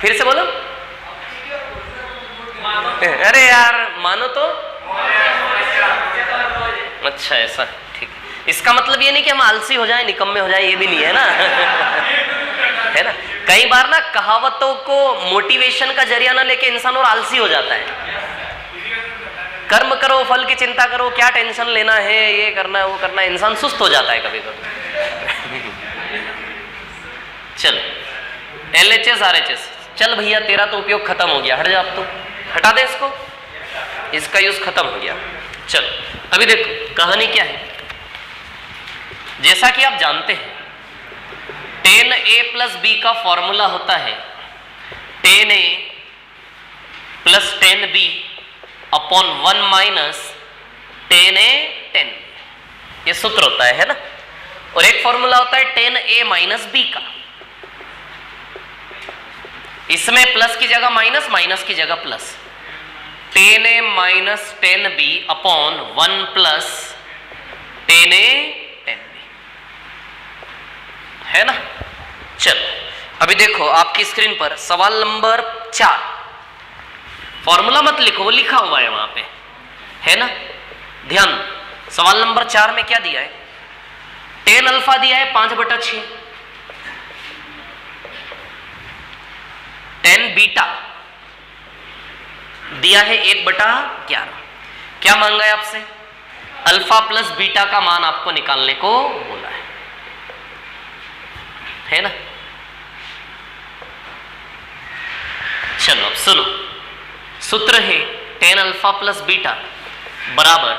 फिर से बोलो। अरे यार मानो तो अच्छा, ऐसा ठीक है। इसका मतलब ये नहीं कि हम आलसी हो जाए, निकम्मे हो जाए, ये भी नहीं है ना। है ना? कई बार ना कहावतों को मोटिवेशन का जरिया ना लेके इंसान और आलसी हो जाता है। कर्म करो, फल की चिंता करो, क्या टेंशन लेना है, ये करना है वो करना है, इंसान सुस्त हो जाता है कभी कभी। चलो, LHS RHS, चल भैया तेरा तो उपयोग खत्म हो गया, हट जा, अब तो हटा दे इसको, इसका यूज खत्म हो गया। चलो अभी देखो कहानी क्या है। जैसा कि आप जानते हैं 10A + B का फॉर्मूला होता है 10A + 10B upon 1 - 10A 10B, ये सूत्र होता है ना? और एक फॉर्मूला होता है 10A - B का, इसमें प्लस की जगह माइनस, माइनस की जगह plus. 10A - 10B upon 1 + 10A 10B, है ना? चलो अभी देखो आपकी स्क्रीन पर सवाल नंबर 4, फॉर्मूला मत लिखो, वो लिखा हुआ है वहां पे, है ना? ध्यान, सवाल नंबर 4 में क्या दिया है? tan अल्फा दिया है 5/6, tan बीटा दिया है 1/11। क्या मांगा है आपसे? अल्फा प्लस बीटा का मान आपको निकालने को बोला है ना? चलो अब सुनो, सूत्र है tan अल्फा प्लस बीटा बराबर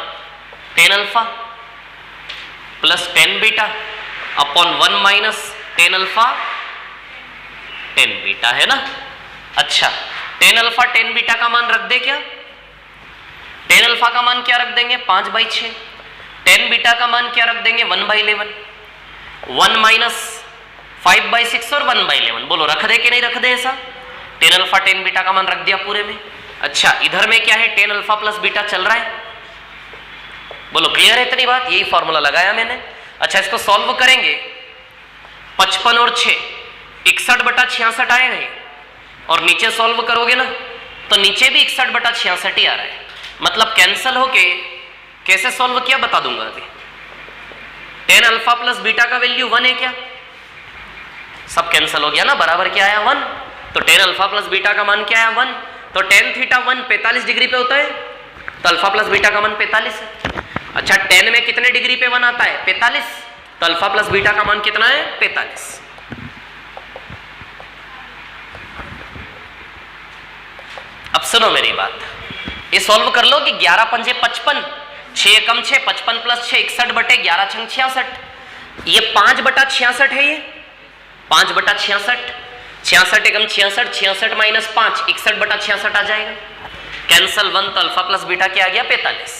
tan alpha plus tan beta upon 1 - tan alpha tan beta, है ना? अच्छा, टेन अल्फा टेन बीटा का मान रख दे क्या? टेन अल्फा का मान क्या रख देंगे? 5/6। टेन बीटा का मान क्या रख देंगे? 1/11। 1 माइनस 5/6 और 1/11। बोलो रख दे कि नहीं रख दे ऐसा? टेन अल्फा टेन बीटा का मान रख दिया पूरे में। अच्छा इधर में क्या है? टेन अल्फा प्लस बीटा चल रहा है। बोलो क्लियर है इतनी बात? यही फॉर्मूला लगाया मैंने। अच्छा इसको सॉल्व करेंगे, 55 और 6 61/66 आएगा ये। और नीचे सॉल्व करोगे ना तो नीचे भी 61/66 ही आ रहा है। मतलब कैंसल होके कैसे सॉल्व किया बता दूंगा अभी। टेन अल्फा प्लस बीटा का वैल्यू 1 है क्या? सब कैंसल हो गया ना, बराबर क्या आया? 1। तो टेन अल्फा प्लस बीटा का मान क्या आया? 1। तो टेन थीटा 1 45 डिग्री पे होता है, तो अल्फा प्लस बीटा का मान 45 है। अच्छा 10 में कितने डिग्री पे 1 आता है? 45। तो अल्फा प्लस बीटा का मान कितना है? 45। अब सुनो मेरी बात, ये सॉल्व कर लो कि 11 पंजे 55, 6 कम 6, 55 प्लस 6 61/11 छंग 66। ये 5/66 है, ये 5/66। 66 एकम 66, 66 माइनस 5 61/66 आ जाएगा। कैंसल 1, तो अल्फा प्लस बीटा क्या आ गया? 45।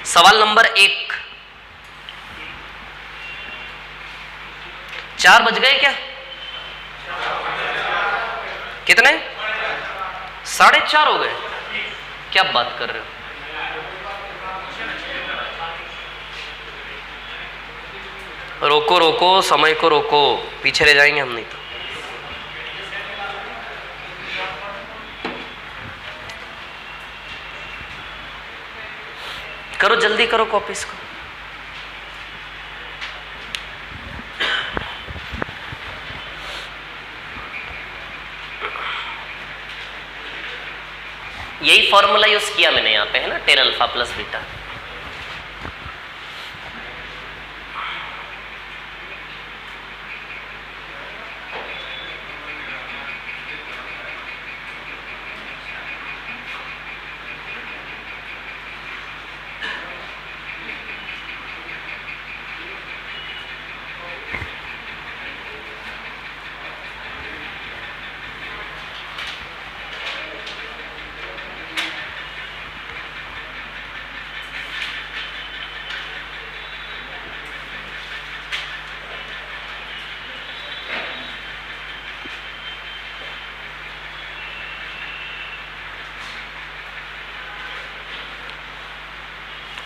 सवाल नंबर 1। 4 बज गए क्या? कितने? 4:30 हो गए? क्या बात कर रहे हो? रोको रोको, समय को रोको, पीछे रह जाएंगे हम नहीं तो। करो जल्दी करो कॉपीज को। यही फॉर्मूला यूज किया मैंने यहां पे, है ना, टेन अल्फा प्लस बीटा।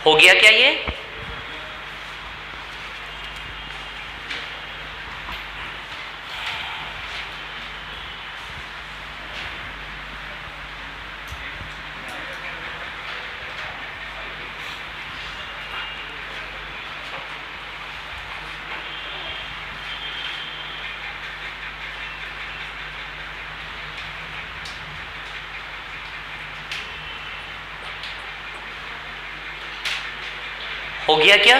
हो गया क्या ये? हो गया क्या?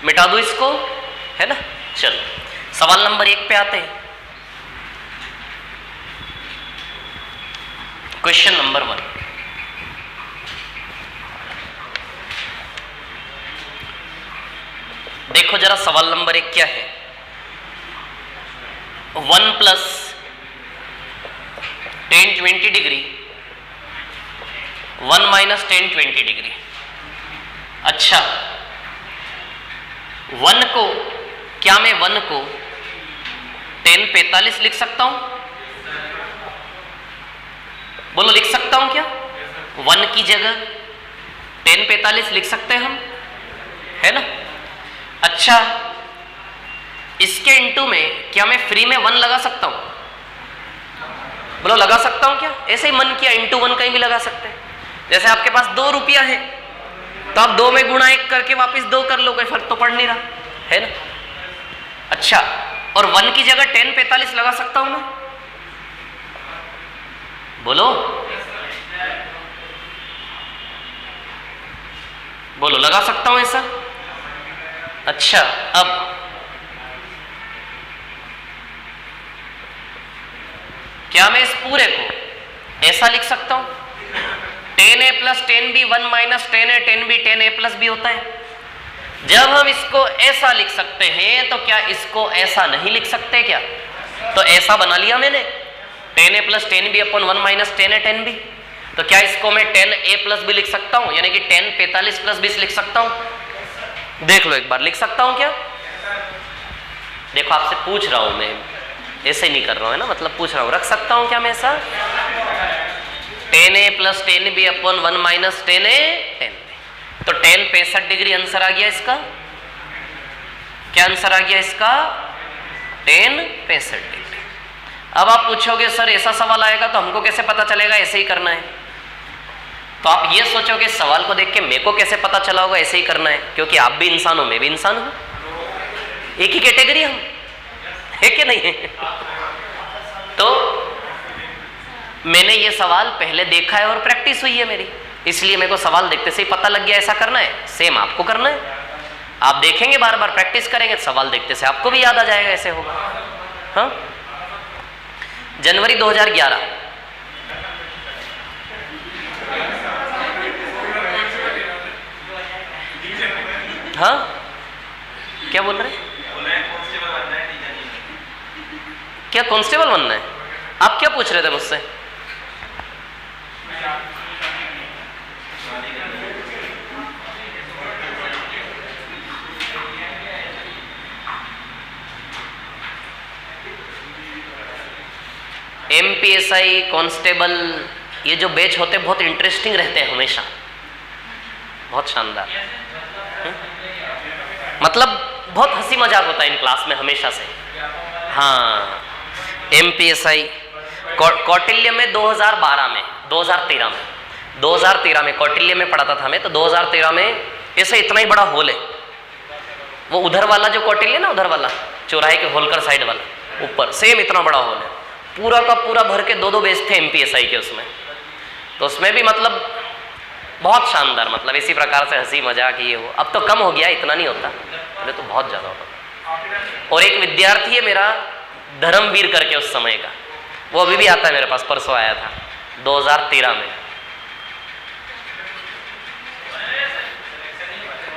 मिटा दो इसको, है ना। चलो सवाल नंबर 1 पे आते हैं। Question number 1। देखो जरा सवाल नंबर 1 क्या है। 1 प्लस 10 20 डिग्री 1 माइनस 10 20 डिग्री। अच्छा 1 को, क्या मैं 1 को 10 45 लिख सकता हूं? बोलो लिख सकता हूं क्या? 1 की जगह 10 45 लिख सकते हैं हम, है ना। अच्छा इसके इंटू में क्या मैं फ्री में 1 लगा सकता हूं? बोलो लगा सकता हूं क्या? ऐसे ही मन किया इंटू 1 कहीं भी लगा सकते हैं। जैसे आपके पास 2 रुपया है तो आप 2 में गुणा 1 करके वापस 2 कर लो, कोई फर्क तो पड़ नहीं रहा, है ना। अच्छा और 1 की जगह 10 45 लगा सकता हूं ना? बोलो बोलो लगा सकता हूं ऐसा? अच्छा अब क्या मैं इस पूरे को ऐसा लिख सकता हूं? 10a plus 10b 1 minus 10a 10b 10a plus b होता है। जब हम इसको ऐसा लिख सकते हैं तो क्या इसको ऐसा नहीं लिख सकते क्या? तो ऐसा बना लिया मैंने 10a प्लस 10b अपन 1 माइनस 10a 10b। तो क्या इसको मैं 10a प्लस b लिख सकता हूं, यानी कि 10 45 प्लस 20 लिख सकता हूं? देख लो एक बार, लिख सकता हूं क्या? देखो आपसे पूछ रहा हूं मैं, ऐसे नहीं कर रहा हूं है ना, मतलब पूछ रहा हूं, रख सकता हूं क्या मैं ऐसा? 10a प्लस 10b अपन 1 माइनस 10a 10b। तो 10 65 डिग्री आंसर आ गया इसका। क्या आंसर आ गया इसका? 10 65 डिग्री। अब आप पूछोगे सर ऐसा सवाल आएगा तो हमको कैसे पता चलेगा ऐसे ही करना है? तो आप ये सोचोगे सवाल को देख के मेरे को कैसे पता चला होगा ऐसे ही करना है, क्योंकि आप भी इंसान हो मैं भी इंसान हूं, एक ही कैटेगरी हम है कि नहीं है? तो मैंने ये सवाल पहले देखा है और प्रैक्टिस हुई है मेरी, इसलिए मेरे को सवाल देखते से ही पता लग गया ऐसा करना है। सेम आपको करना है, आप देखेंगे बार बार प्रैक्टिस करेंगे, सवाल देखते से आपको भी याद आ जाएगा ऐसे होगा। हाँ, जनवरी 2011 हाँ क्या बोल रहे हैं? क्या कांस्टेबल बनना है? आप क्या पूछ रहे थे मुझसे? MPSI कांस्टेबल ये जो बैच होते हैं बहुत इंटरेस्टिंग रहते हैं हमेशा, बहुत शानदार। मतलब बहुत हंसी मजाक होता है इन क्लास में हमेशा से। हाँ, MPSI कौटिल्य में 2012 में 2013 में कौटिल्य में पढ़ाता था मैं, तो 2013 में ऐसे इतना ही बड़ा हॉल है, वो उधर वाला जो कौटिल्य ना, उधर वाला चौराहे के होलकर साइड वाला ऊपर सेम इतना बड़ा हॉल है, पूरा का पूरा भर के 2-2 बैच थे MPSI के उसमें। तो उसमें भी मतलब बहुत शानदार, मतलब इसी प्रकार से हंसी मजाक ये हो। अब तो कम हो गया, इतना नहीं होता, पहले तो बहुत ज़्यादा होता था। और एक विद्यार्थी है मेरा धर्मवीर करके उस समय का, वो अभी भी आता है मेरे पास, परसों आया था 2013 में।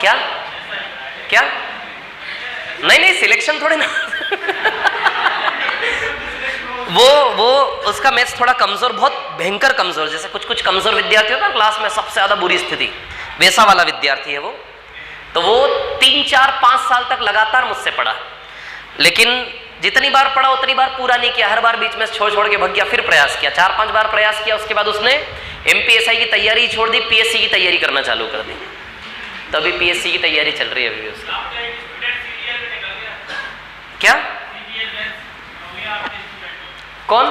क्या क्या? नहीं सिलेक्शन थोड़े ना वो उसका मैथ्स थोड़ा कमजोर, बहुत भयंकर कमजोर, जैसे कुछ कमजोर विद्यार्थी होता है क्लास में, सबसे ज्यादा बुरी स्थिति, वैसा वाला विद्यार्थी है वो। तो वो 3-4-5 साल तक लगातार मुझसे पढ़ा, लेकिन जितनी बार पढ़ा उतनी बार पूरा नहीं किया, हर बार बीच में छोड़ के भग गया। फिर प्रयास किया, 4-5 बार प्रयास किया, उसके बाद उसने MPSI की तैयारी छोड़ दी, PSC की तैयारी करना चालू कर दी। तभी PSC की तैयारी चल रही है अभी उसकी। क्या? कौन?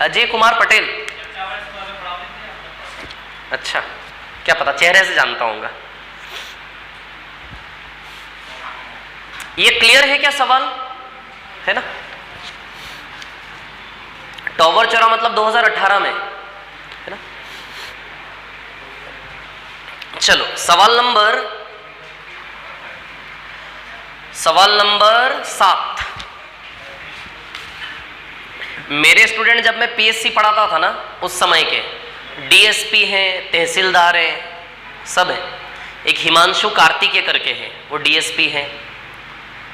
अजय कुमार पटेल। अच्छा, क्या पता, चेहरे से जानता हूँगा। ये क्लियर है क्या सवाल? है ना? टॉवर चौरा मतलब 2018 में, है ना? चलो सवाल नंबर 7। मेरे स्टूडेंट जब मैं PSC पढ़ाता था ना, उस समय के DSP हैं, तहसीलदार हैं, सब हैं। एक हिमांशु कार्तिकेय करके हैं, वो DSP हैं,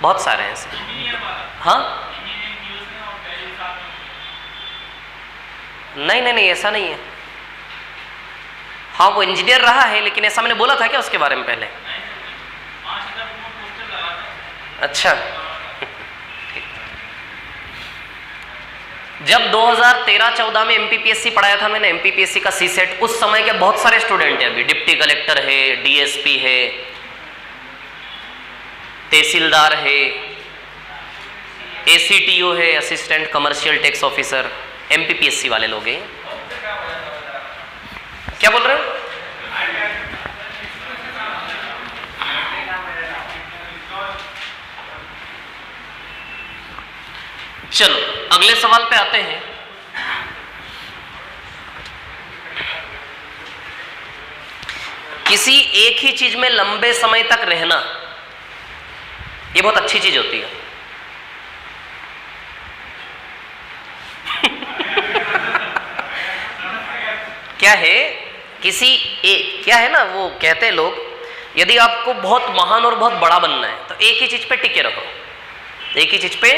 बहुत सारे हैं ऐसे। हाँ नहीं ऐसा नहीं है। हाँ वो इंजीनियर रहा है, लेकिन ऐसा मैंने बोला था क्या उसके बारे में पहले? अच्छा जब 2013-14 में MPPSC पढ़ाया था मैंने, MPPSC का CSET, उस समय के बहुत सारे स्टूडेंट हैं अभी, डिप्टी कलेक्टर है, DSP है, तहसीलदार है, ACTO है, assistant commercial tax officer, MPPSC वाले लोग हैं। क्या बोल रहे हो? चलो अगले सवाल पे आते हैं। किसी एक ही चीज में लंबे समय तक रहना, ये बहुत अच्छी चीज होती है। क्या है, क्या है ना, वो कहते हैं लोग, यदि आपको बहुत महान और बहुत बड़ा बनना है तो एक ही चीज पे टिके रहो, एक ही चीज पे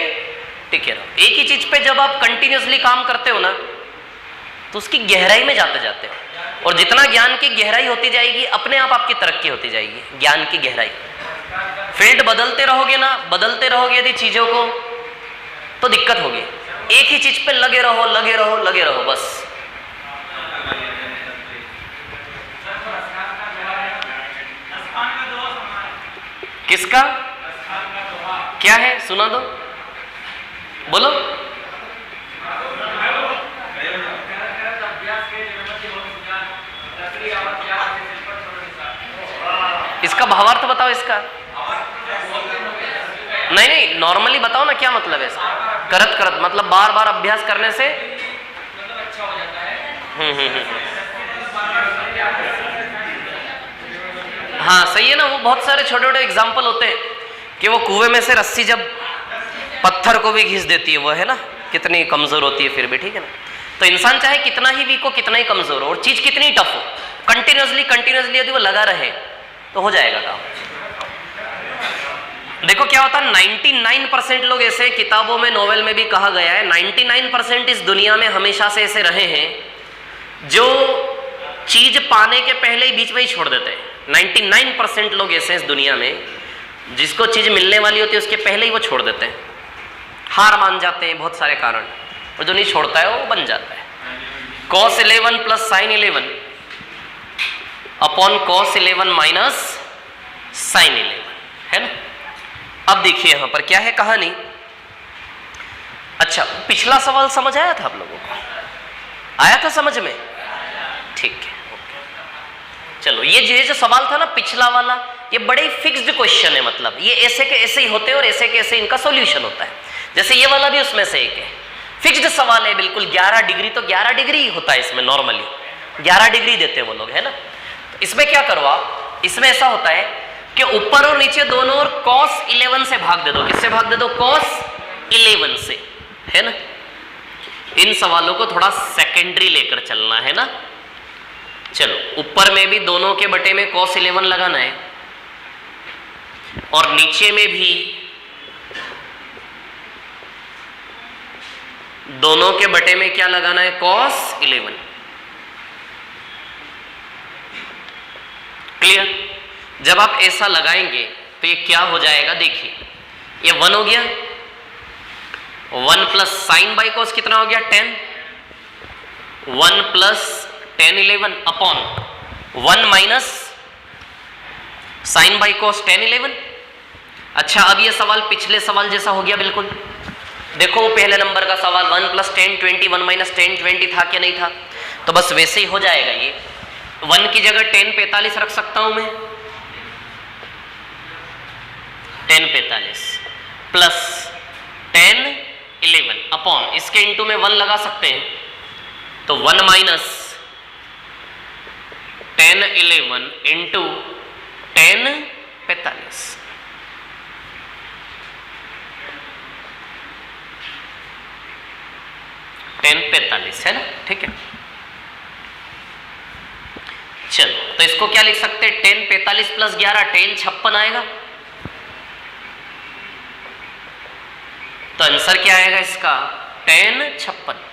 टिके रहो। एक ही चीज पे जब आप कंटिन्यूअसली काम करते हो ना तो उसकी गहराई में जाते जाते हो, और जितना ज्ञान की गहराई होती जाएगी अपने आप आपकी तरक्की होती जाएगी। ज्ञान की गहराई, फील्ड बदलते रहोगे ना, बदलते रहोगे यदि चीजों को, तो दिक्कत होगी। एक ही चीज पे लगे रहो, लगे रहो, लगे रहो बस। किसका क्या है, सुना दो, बोलो। इसका भावार्थ बताओ इसका। नहीं, नॉर्मली बताओ ना, क्या मतलब है इसका। करत करत मतलब बार बार अभ्यास करने से अच्छा हो जाता है। हाँ सही है ना। वो बहुत सारे छोटे छोटे एग्जाम्पल होते हैं कि वो कुएं में से रस्सी जब पत्थर को भी घिस देती है, वो है ना, कितनी कमजोर होती है फिर भी, ठीक है ना। तो इंसान चाहे कितना ही वीक हो, कितना ही कमजोर हो, और चीज कितनी टफ हो, कंटिन्यूअसली यदि वो लगा रहे तो हो जाएगा काम। देखो क्या होता है, 99% लोग ऐसे, किताबों में, नोवेल में भी कहा गया है, 99% इस दुनिया में हमेशा से ऐसे रहे हैं जो चीज पाने के पहले ही बीच में ही छोड़ देते हैं। 99% लोग ऐसे इस दुनिया में जिसको चीज मिलने वाली होती है उसके पहले ही वो छोड़ देते हैं, हार मान जाते हैं, बहुत सारे कारण, और जो नहीं छोड़ता है वो बन जाता है। cos 11 plus sin 11 upon cos 11 minus sin 11, है ना। अब देखिए यहां पर क्या है कहानी। अच्छा, पिछला सवाल समझ आया था आप लोगों को, आया था समझ में, ठीक है। चलो, ये जो सवाल था ना पिछला वाला, ये बड़े फिक्स्ड क्वेश्चन है, मतलब ये ऐसे के ऐसे ही होते हैं और ऐसे के ऐसे इनका सॉल्यूशन होता है। जैसे ये वाला भी उसमें से एक है, फिक्स्ड सवाल है बिल्कुल। 11 डिग्री तो 11 डिग्री होता है इसमें, नॉर्मली 11 डिग्री देते हैं वो लोग, है ना। तो इसमें क्या करो आप, इसमें ऐसा होता है कि ऊपर और नीचे दोनों और cos 11 से भाग दे दो। किससे भाग दे दो? cos 11 से, है ना। इन सवालों को थोड़ा सेकेंडरी लेकर चलना है ना। चलो, ऊपर में भी दोनों के बटे में cos 11 लगाना है, और नीचे में भी दोनों के बटे में क्या लगाना है? cos 11। क्लियर? जब आप ऐसा लगाएंगे तो ये क्या हो जाएगा, देखिए ये 1 हो गया, 1 प्लस साइन बाई कॉस कितना हो गया? 10, 1 plus tan 11 upon 1 minus sine by cos tan 11। अच्छा, अब ये सवाल पिछले सवाल जैसा हो गया बिल्कुल। देखो वो पहले नंबर का सवाल 1 प्लस tan 20 1 माइनस tan 20 था क्या? नहीं था। तो बस वैसे ही हो जाएगा ये। 1 की जगह tan 45 रख सकता हूं मैं, tan 45 प्लस tan 11 अपॉन, इसके इंटू में 1 लगा सकते हैं, तो 1 minus tan 11 into tan 45। tan 45 है ना, ठीक है। चलो, तो इसको क्या लिख सकते हैं? tan 45 प्लस 11 tan 56 आएगा। तो आंसर क्या आएगा इसका? tan 56।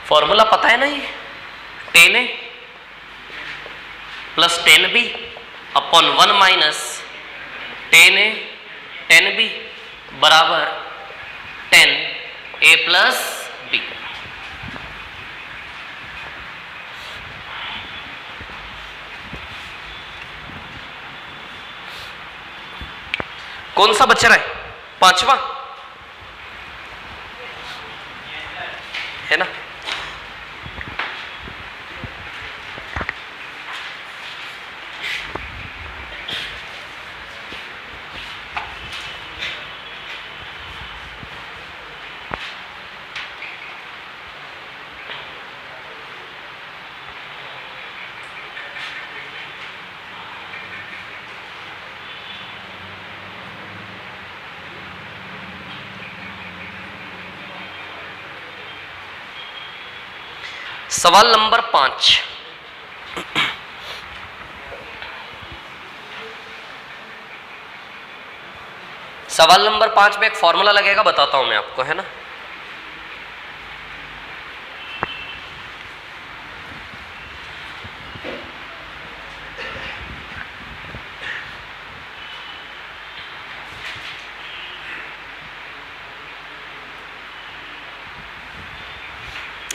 फॉर्मूला पता है ना, ये tan a plus tan b upon 1 minus tan a tan b बराबर tan a प्लस b। कौन सा बच रहा है? 5वां है ना। सवाल नंबर 5, सवाल नंबर 5 में एक फॉर्मूला लगेगा, बताता हूं मैं आपको, है ना।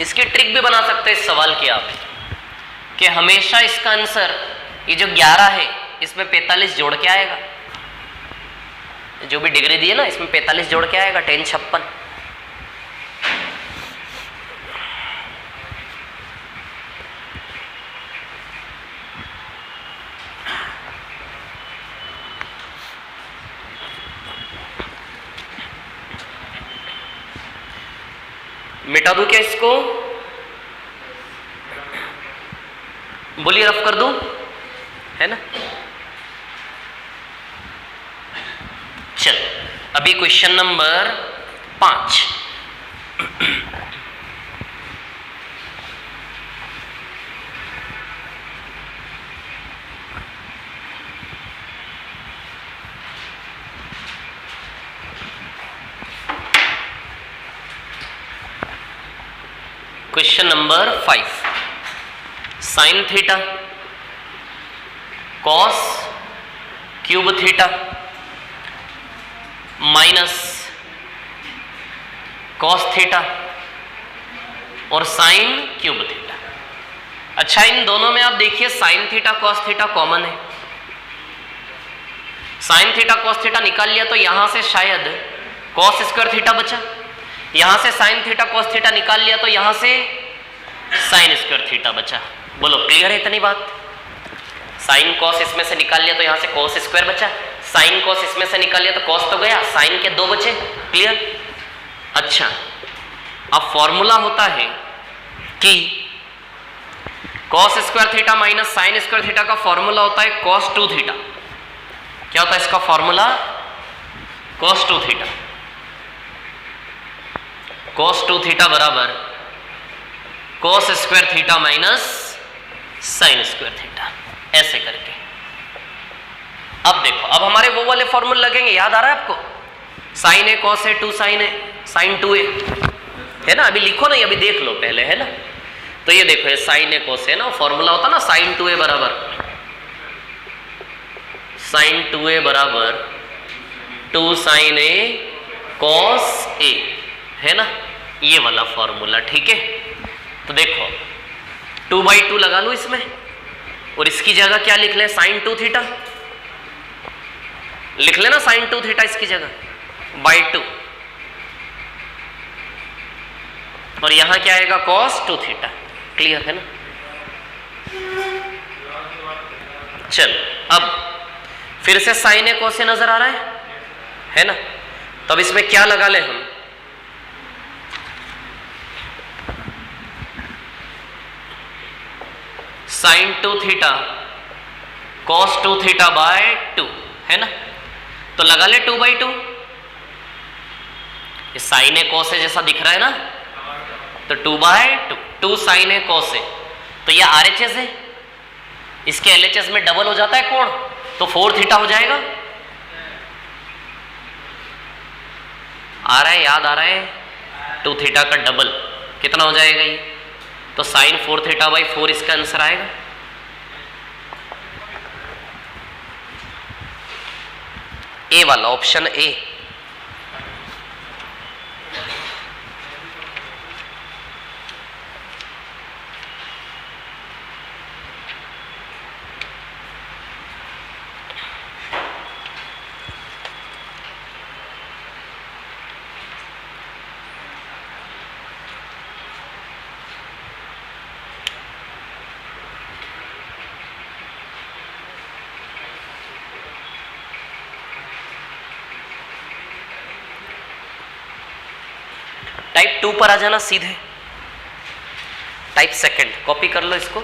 इसकी ट्रिक भी बना सकते हैं इस सवाल की आप, कि हमेशा इसका आंसर ये जो 11 है इसमें 45 जोड़ के आएगा, जो भी डिग्री दी है ना इसमें 45 जोड़ के आएगा, 10 56। मिटा दूं क्या इसको, बोलिए रफ कर दूं, है ना। चल अभी question number 5, question number 5, sine theta cos cube theta minus cos theta और साइन क्यूब थीटा। अच्छा, इन दोनों में आप देखिए sine theta cos theta common है। साइन थीटा कॉस थीटा निकाल लिया तो यहां से शायद कॉस स्क्वायर थीटा बचा, यहां से साइन थीटा कॉस थीटा निकाल लिया तो यहां से साइन स्क्वायर थीटा बचा। बोलो क्लियर है इतनी बात। साइन कॉस इसमें से निकाल लिया तो यहां से कॉस स्क्वायर बचा, साइन कॉस इसमें से निकाल लिया तो कॉस तो गया, साइन के 2 बचे। क्लियर। अच्छा, अब फॉर्मूला होता है कि cos square theta minus sine square theta का फॉर्मूला होता है कॉस 2 थीटा। क्या होता है इसका formula, cos 2 theta. Cos 2 theta बराबर cos square theta minus sine square theta, ऐसे करके। अब देखो, अब हमारे वो वाले फॉर्मूले लगेंगे, याद आ रहा है आपको, sign A cos A 2 sign A sign 2a, है ना। अभी लिखो नहीं, अभी देख लो पहले, है ना। तो ये देखो, ये साइन ए कॉस ए ना, फॉर्मूला होता ना साइन 2a बराबर साइन 2a बराबर 2 साइन ए कॉस ए, है ना, ये वाला फॉर्मूला। ठीक है, तो देखो 2/2 लगा लो इसमें, और इसकी जगह क्या लिख ले, साइन 2 थीटा लिख लेना, साइन 2 थीटा इसकी जगह बाई 2, और यहां क्या आएगा कॉस 2 थीटा। क्लियर है ना। चल अब फिर से साइन ए कॉस ए नजर आ रहा है ना। तो अब इसमें क्या लगा ले हम, sine 2 theta cos 2 theta by 2, है ना। तो लगा ले 2/2, ये साइन ए कॉस ए जैसा दिख रहा है ना, तो 2/2, 2 साइन ए कॉस ए, तो ये RHS है, इसके LHS में डबल हो जाता है कोण, तो 4 थीटा हो जाएगा। आ रहा है, याद आ रहा है, 2 थीटा का डबल कितना हो जाएगा ये, तो साइन 4 थीटा बाई 4 इसका आंसर आएगा। ए वाला ऑप्शन ए। टाइप 2 पर आ जाना सीधे, टाइप सेकंड कॉपी कर लो इसको।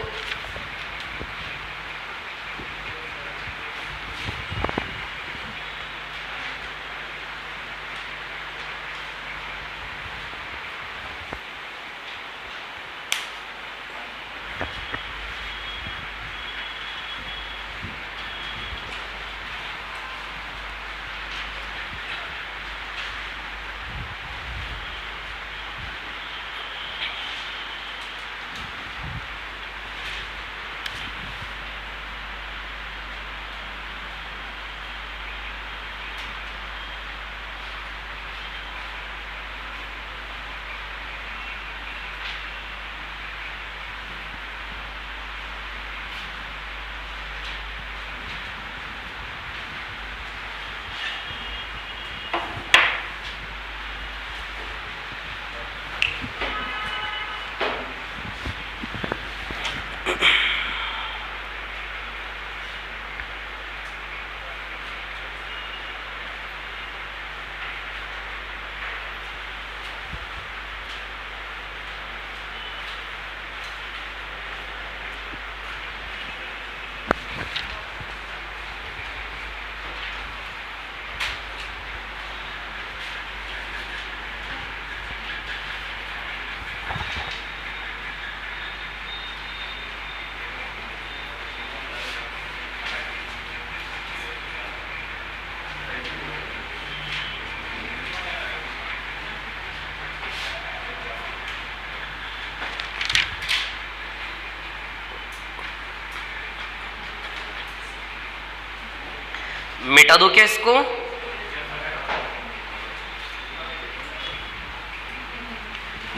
मिटा दो क्या इसको?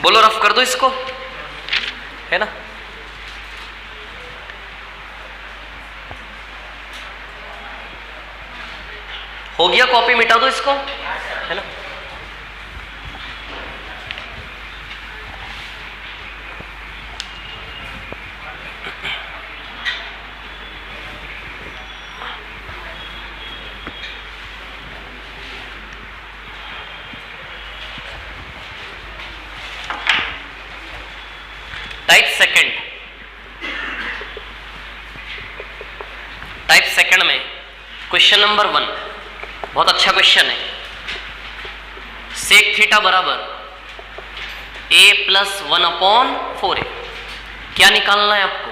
बोलो रफ कर दो इसको, है ना? हो गया, कॉपी मिटा दो इसको, है ना? टाइप सेकंड में क्वेश्चन नंबर 1 बहुत अच्छा क्वेश्चन है। सेक थीटा बराबर a प्लस 1/4a, क्या निकालना है आपको?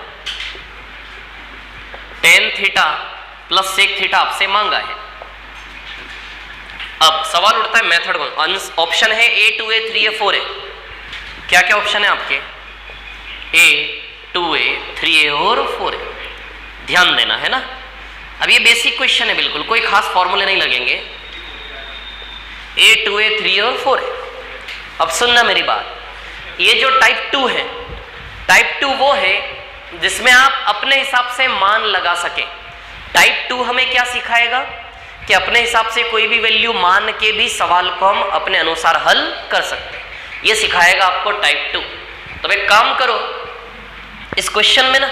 Tan theta plus sec theta आपसे मांगा है। अब सवाल उठता है मेथड कौन? ऑप्शन है a 2a 3a 4a। क्या क्या ऑप्शन है आपके? a 2a 3a और 4a। ध्यान देना है ना। अब ये बेसिक क्वेश्चन है, बिल्कुल कोई खास फॉर्मूले नहीं लगेंगे। a 2a 3a और 4a। अब सुनना मेरी बात, ये जो टाइप 2 है, टाइप 2 वो है जिसमें आप अपने हिसाब से मान लगा सके। टाइप 2 हमें क्या सिखाएगा कि अपने हिसाब से कोई भी वैल्यू मान के भी सवाल को हम अपने अनुसार हल कर सकते हैं। ये सिखाएगा आपको टाइप 2। तो एक काम करो, इस क्वेश्चन में ना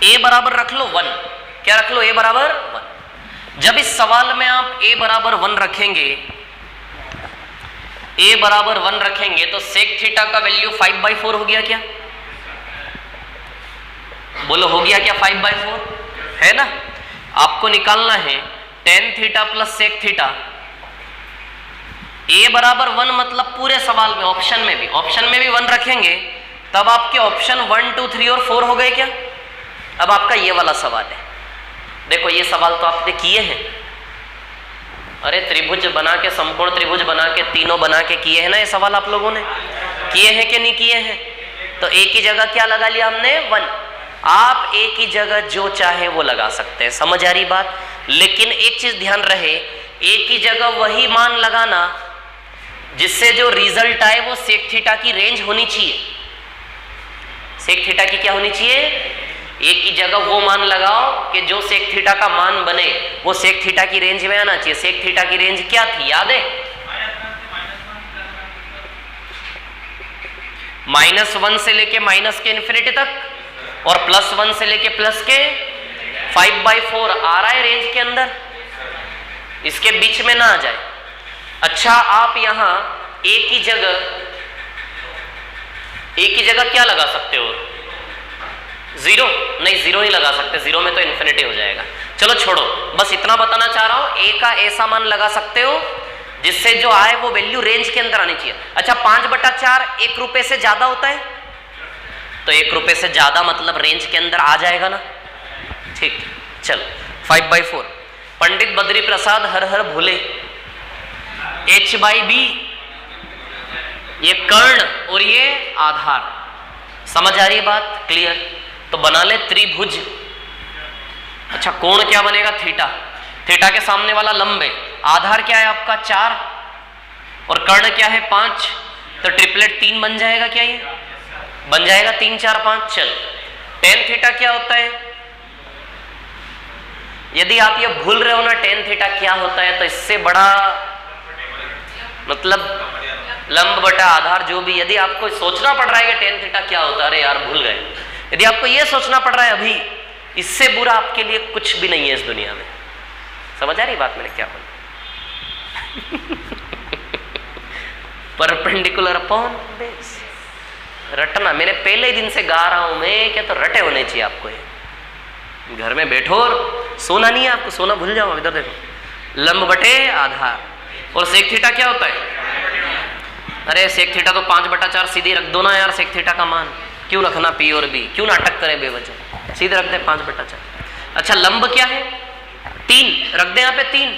a बराबर रख लो 1। क्या रख लो? a बराबर 1। जब इस सवाल में आप a बराबर 1 रखेंगे, a बराबर 1 रखेंगे तो सेक थीटा का वैल्यू 5/4 हो गया क्या? बोलो हो गया क्या 5/4? है ना। आपको निकालना है tan theta plus sec theta. a बराबर 1 मतलब पूरे सवाल में, ऑप्शन में भी 1 रखेंगे तब आपके ऑप्शन 1 2 3 और 4 हो गए क्या? अब आपका ये वाला सवाल है। देखो ये सवाल तो आपने किए हैं, अरे त्रिभुज बना के, समकोण त्रिभुज बना के, तीनों बना के किए हैं ना ये सवाल आप लोगों ने? किए हैं कि नहीं किए हैं? तो a की जगह क्या लगा लिया हमने? 1। आप a की जगह जो चाहे वो लगा सकते हैं, समझ आ रही बात? लेकिन एक चीज ध्यान रहे, a की जगह वही मान लगाना जिससे जो रिजल्ट आए वो सेक थीटा की रेंज होनी चाहिए। सेक थीटा की क्या होनी चाहिए? a की जगह वो मान लगाओ कि जो सेक थीटा का मान बने वो सेक थीटा की रेंज में आना चाहिए। सेक थीटा की रेंज क्या थी याद है? -1 से लेके माइनस के इन्फिनिटी तक और +1 से लेके प्लस के 5/4 आ रहा है रेंज के अंदर, इसके बीच में ना आ जाए। अच्छा आप यहां a की जगह क्या लगा सकते हो? 0 नहीं, 0 नहीं लगा सकते, 0 में तो इन्फिनिटी हो जाएगा। चलो छोड़ो, बस इतना बताना चाह रहा हूं, a का ऐसा मान लगा सकते हो जिससे जो आए वो वैल्यू रेंज के अंदर आनी चाहिए। अच्छा 5/4 1 रुपए से ज्यादा होता है, तो 1 रुपए से ज्यादा मतलब रेंज के अंदर आ जाएगा ना। ठीक, चलो 5/4। पंडित बद्री प्रसाद हर हर भूले, h/b ये कर्ण और ये आधार। समझ आ रही है बात? क्लियर? तो बना ले त्रिभुज। अच्छा कोण क्या बनेगा? थीटा। थीटा के सामने वाला लंब है। आधार क्या है आपका? 4 और कर्ण क्या है? 5। तो ट्रिपलेट 3 बन जाएगा क्या? ये बन जाएगा 3 4 5। चल टेन थीटा क्या होता है? यदि आप ये भूल रहे हो ना टेन थीटा क्या होता है, तो इससे बड़ा मतलब लंब बटा आधार जो भी, यदि आपको सोचना पड़ रहा है कि टेन थीटा क्या होता है, अरे यार भूल गए, यदि आपको ये सोचना पड़ रहा है अभी, इससे बुरा आपके लिए कुछ भी नहीं है इस दुनिया में। समझ आ रही बात मैंने क्या बोला? Perpendicular upon base. रटना, मैंने पहले ही दिन से गा रहा हूं मैं, क्या तो रटे होने चाहिए आपको। ये घर में बैठो और सोना नहीं है आपको, सोना भूल जाओ। इधर देखो, लंब बटे आधार। और सेक थीटा क्या होता है? अरे सेक थीटा तो 5/4 सीधे रख दो ना यार, सेक थीटा का मान क्यों रखना पी और बी, क्यों नाटक करें बेवजह, सीधे रख दे 5/4। अच्छा लंब क्या है 3, रख दे यहाँ पे 3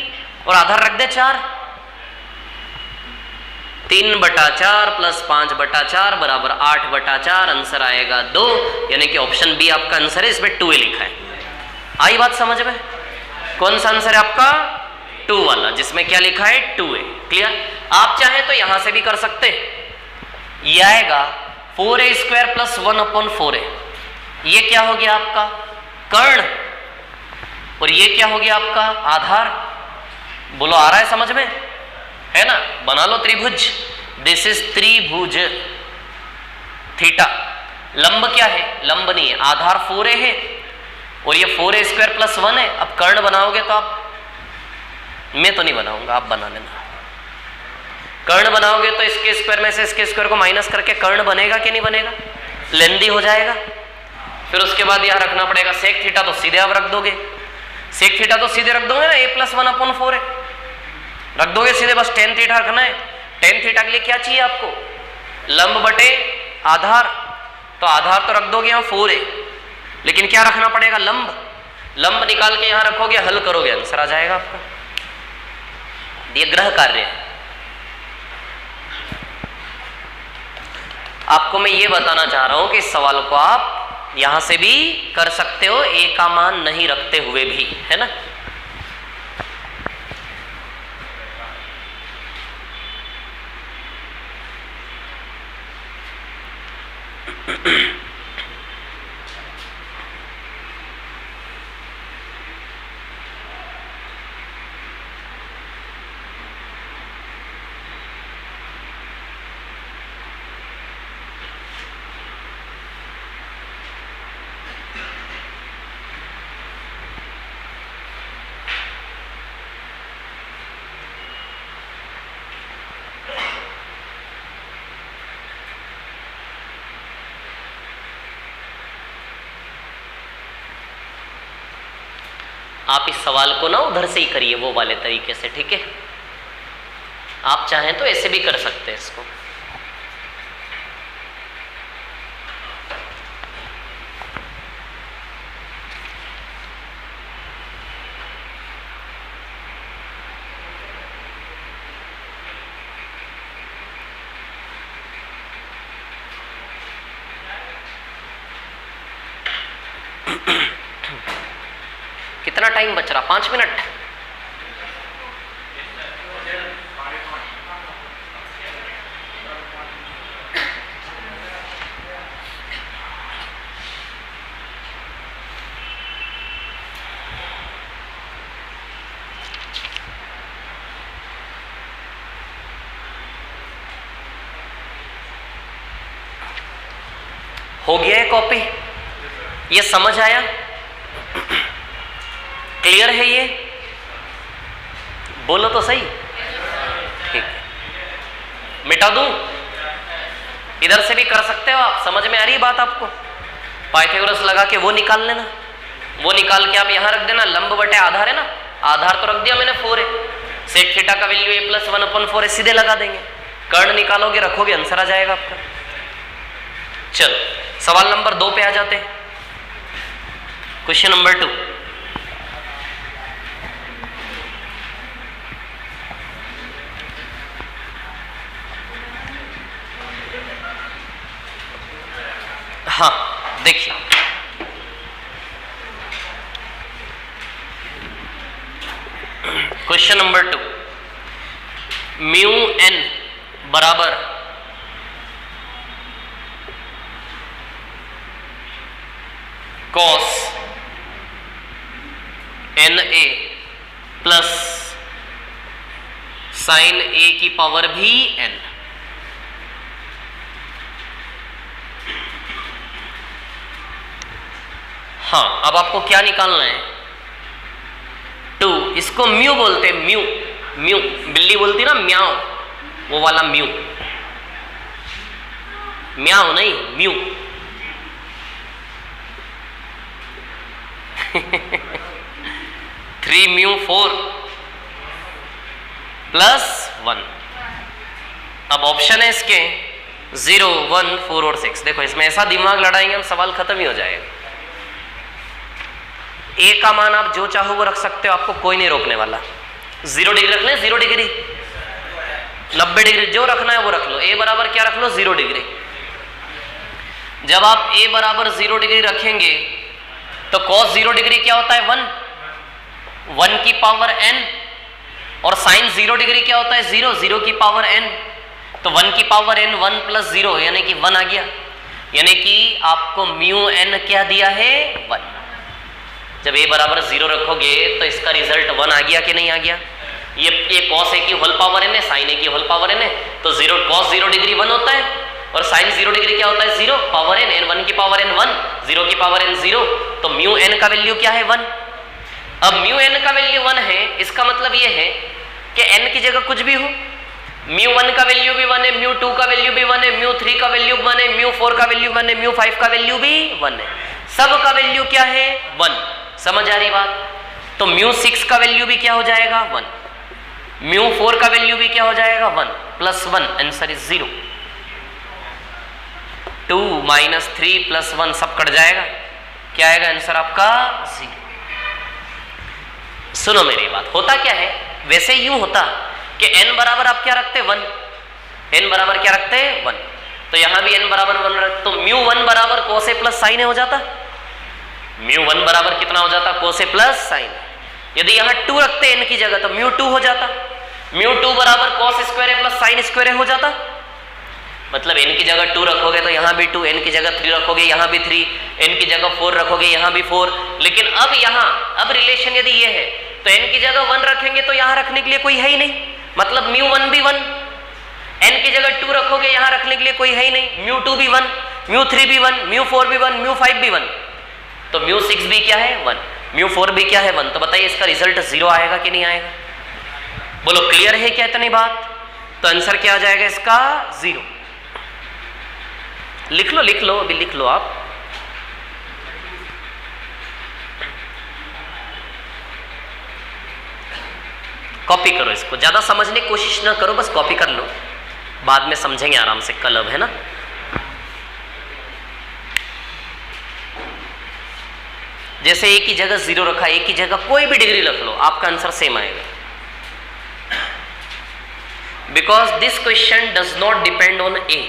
और आधार रख दे 4। 3/4 प्लस 5/4 बराबर 8/4, आंसर आएगा 2, यानी कि ऑप्शन बी आपका आंसर है, इसमें 2a लिखा है। आई बात समझ में? कौन सा आंसर है आपका 2 वाला, जिसमें क्या लिखा है 2a। क्लियर? आप चाहें तो यहां से भी कर सकते, ये आएगा 4a² प्लस 1/4a। ये क्या हो गया आपका कर्ण और ये क्या हो गया आपका आधार। बोलो आ रहा है समझ में? है ना? बना लो त्रिभुज, दिस इज त्रिभुज थीटा। लंब क्या है? लंब नहीं है, आधार 4a है और ये 4a² प्लस 1 है। अब कर्ण बनाओगे तो आप, मैं तो नहीं बनाऊंगा, आप बना लेना। कर्ण बनाओगे तो इसके स्क्वायर में से इसके स्क्वायर को माइनस करके कर्ण बनेगा कि नहीं बनेगा? लेंदी हो जाएगा। फिर उसके बाद यहां रखना पड़ेगा सेक थीटा, तो सीधे आप रख दोगे, सेक थीटा तो सीधे रख दोगे ना, a प्लस 1/4 है, रख दोगे सीधे, बस टेन थीटा रखना है। टेन थीटा के लिए क्या चाहिए आपको? लंब बटे आधार, तो आधार तो रख दोगे यहां 4a, लेकिन क्या रखना पड़ेगा? लंब। लंब निकाल के यहां रखोगे, हल करोगे, आंसर आ जाएगा आपका। ये ग्रह कार्य है। आपको मैं ये बताना चाह रहा हूं कि इस सवाल को आप यहां से भी कर सकते हो, a का मान नहीं रखते हुए भी, है ना? आप इस सवाल को ना उधर से ही करिए, वो वाले तरीके से, ठीक है? आप चाहें तो ऐसे भी कर सकते हैं इसको। कितना टाइम बच रहा? 5 मिनट। हो गया है कॉपी? ये समझ आया? क्लियर है ये? बोलो तो सही। ठीक है, मिटा दूं? इधर से भी कर सकते हो आप, समझ में आ रही है बात आपको? पाइथागोरस लगा के वो निकाल लेना, वो निकाल के आप यहां रख देना, लंब बटे आधार है ना, आधार तो रख दिया मैंने 4 है, सेक थीटा का वैल्यू a प्लस 1/4 है, सीधे लगा देंगे, कर्ण निकालोगे, रखोगे, आंसर आ जाएगा आपका। चलो सवाल नंबर 2 पे आ जाते हैं। क्वेश्चन नंबर 2, हाँ देखिए, क्वेश्चन नंबर 2, म्यू n बराबर cos NA plus sign A की पावर भी n। हाँ, अब आपको क्या निकालना है? 2, इसको म्यू बोलते हैं, म्यू, म्यू बिल्ली बोलती ना म्याओ, वो वाला म्यू, म्याओ नहीं म्यू। 3 mu 4 plus 1। अब ऑप्शन है इसके 0, 1, 4 और 6। देखो इसमें ऐसा दिमाग लड़ाएंगे हम, सवाल खत्म ही हो जाएगा। ए का मान आप जो चाहो वो रख सकते हो, आपको कोई नहीं रोकने वाला। 0 डिग्री रख लें, 0 डिग्री, 90 डिग्री, जो रखना है वो रख लो। ए बराबर क्या रख लो, 0 डिग्री। जब आप ए बराबर 0 डिग्री रखेंगे तो cos 0 डिग्री क्या होता है, 1 की पावर n, और साइन 0 डिग्री क्या होता है, 0 की पावर n। तो 1 की पावर n 1 प्लस 0 यानी कि 1 आ गया, यानी कि आपको म्यू n क्या दिया है, 1। जब a बराबर 0 रखोगे तो इसका रिजल्ट 1 आ गया कि नहीं आ गया। ये cos a की होल पावर n है, साइन a की होल पावर n है, तो 0 cos 0 डिग्री 1 होता है, और साइन 0 डिग्री क्या होता है, 0 पावर n, n 1 की पावर n 1, 0 की पावर n 0, तो म्यू n का वैल्यू क्या है, 1। अब म्यू n का वैल्यू 1 है, इसका मतलब ये है कि n की जगह कुछ भी हो, म्यू 1 का वैल्यू भी 1 है, म्यू 2 का वैल्यू भी 1 है, म्यू 3 का वैल्यू 1 है, म्यू 4 का वैल्यू 1 है, म्यू 5 का वैल्यू भी 1 है, सब का वैल्यू क्या है, 1। समझ आ रही बात। तो म्यू 6 का वैल्यू भी क्या हो जाएगा, 1, म्यू 4 का वैल्यू भी क्या हो जाएगा, 1 plus 1, answer is 0। 2 minus 3 plus 1 सब कट जाएगा, क्या आएगा आंसर आपका, 0। सुनो मेरी बात, होता क्या है, वैसे यूं होता कि n बराबर आप क्या रखते, 1, n बराबर क्या रखते, 1, तो यहां भी n बराबर 1 रख, तो म्यू 1 बराबर cos a प्लस साइन हो जाता, म्यू 1 बराबर कितना हो जाता, cos a प्लस साइन। यदि यहां 2 रखते n की जगह तो म्यू 2 हो जाता, म्यू 2 बराबर cos square a plus sine square हो जाता। मतलब n की जगह 2 रखोगे तो यहां भी 2, n की जगह 3 रखोगे यहां भी 3, n की जगह 4 रखोगे यहां भी 4। लेकिन अब यहां अब रिलेशन यदि ये है तो n की जगह 1 रखेंगे तो यहां रखने के लिए कोई है ही नहीं, मतलब म्यू 1 भी 1, n की जगह 2 रखोगे यहां रखने के लिए कोई है ही नहीं, म्यू 2 भी 1, म्यू 3 भी 1, म्यू 4 भी 1, म्यू 5 भी 1, तो म्यू 6 भी क्या है, 1, म्यू 4 भी क्या है, 1। तो बताइए इसका रिजल्ट 0 आएगा कि नहीं आएगा, बोलो क्लियर है क्या इतनी बात। तो आंसर क्या आ जाएगा इसका, 0। लिख लो अभी लिख लो आप। कॉपी करो इसको, ज्यादा समझने की कोशिश ना करो, बस कॉपी कर लो, बाद में समझेंगे आराम से कल, अब है ना। जैसे a की जगह 0 रखा, a की जगह कोई भी डिग्री रख लो, आपका आंसर सेम आएगा, because this question does not depend on a,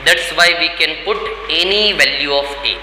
that's why we can put any value of a।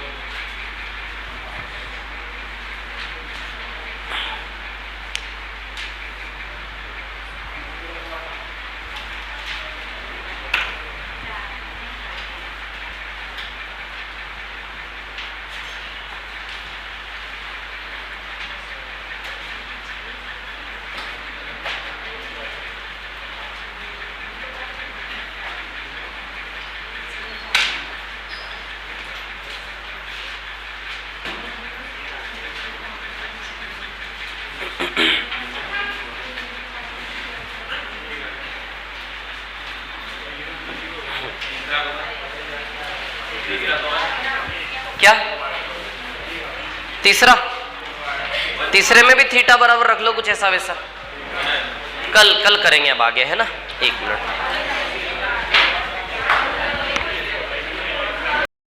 क्या तीसरे में भी थीटा बराबर रख लो, कुछ ऐसा वैसा, कल करेंगे, अब आगे है ना, 1 मिनट।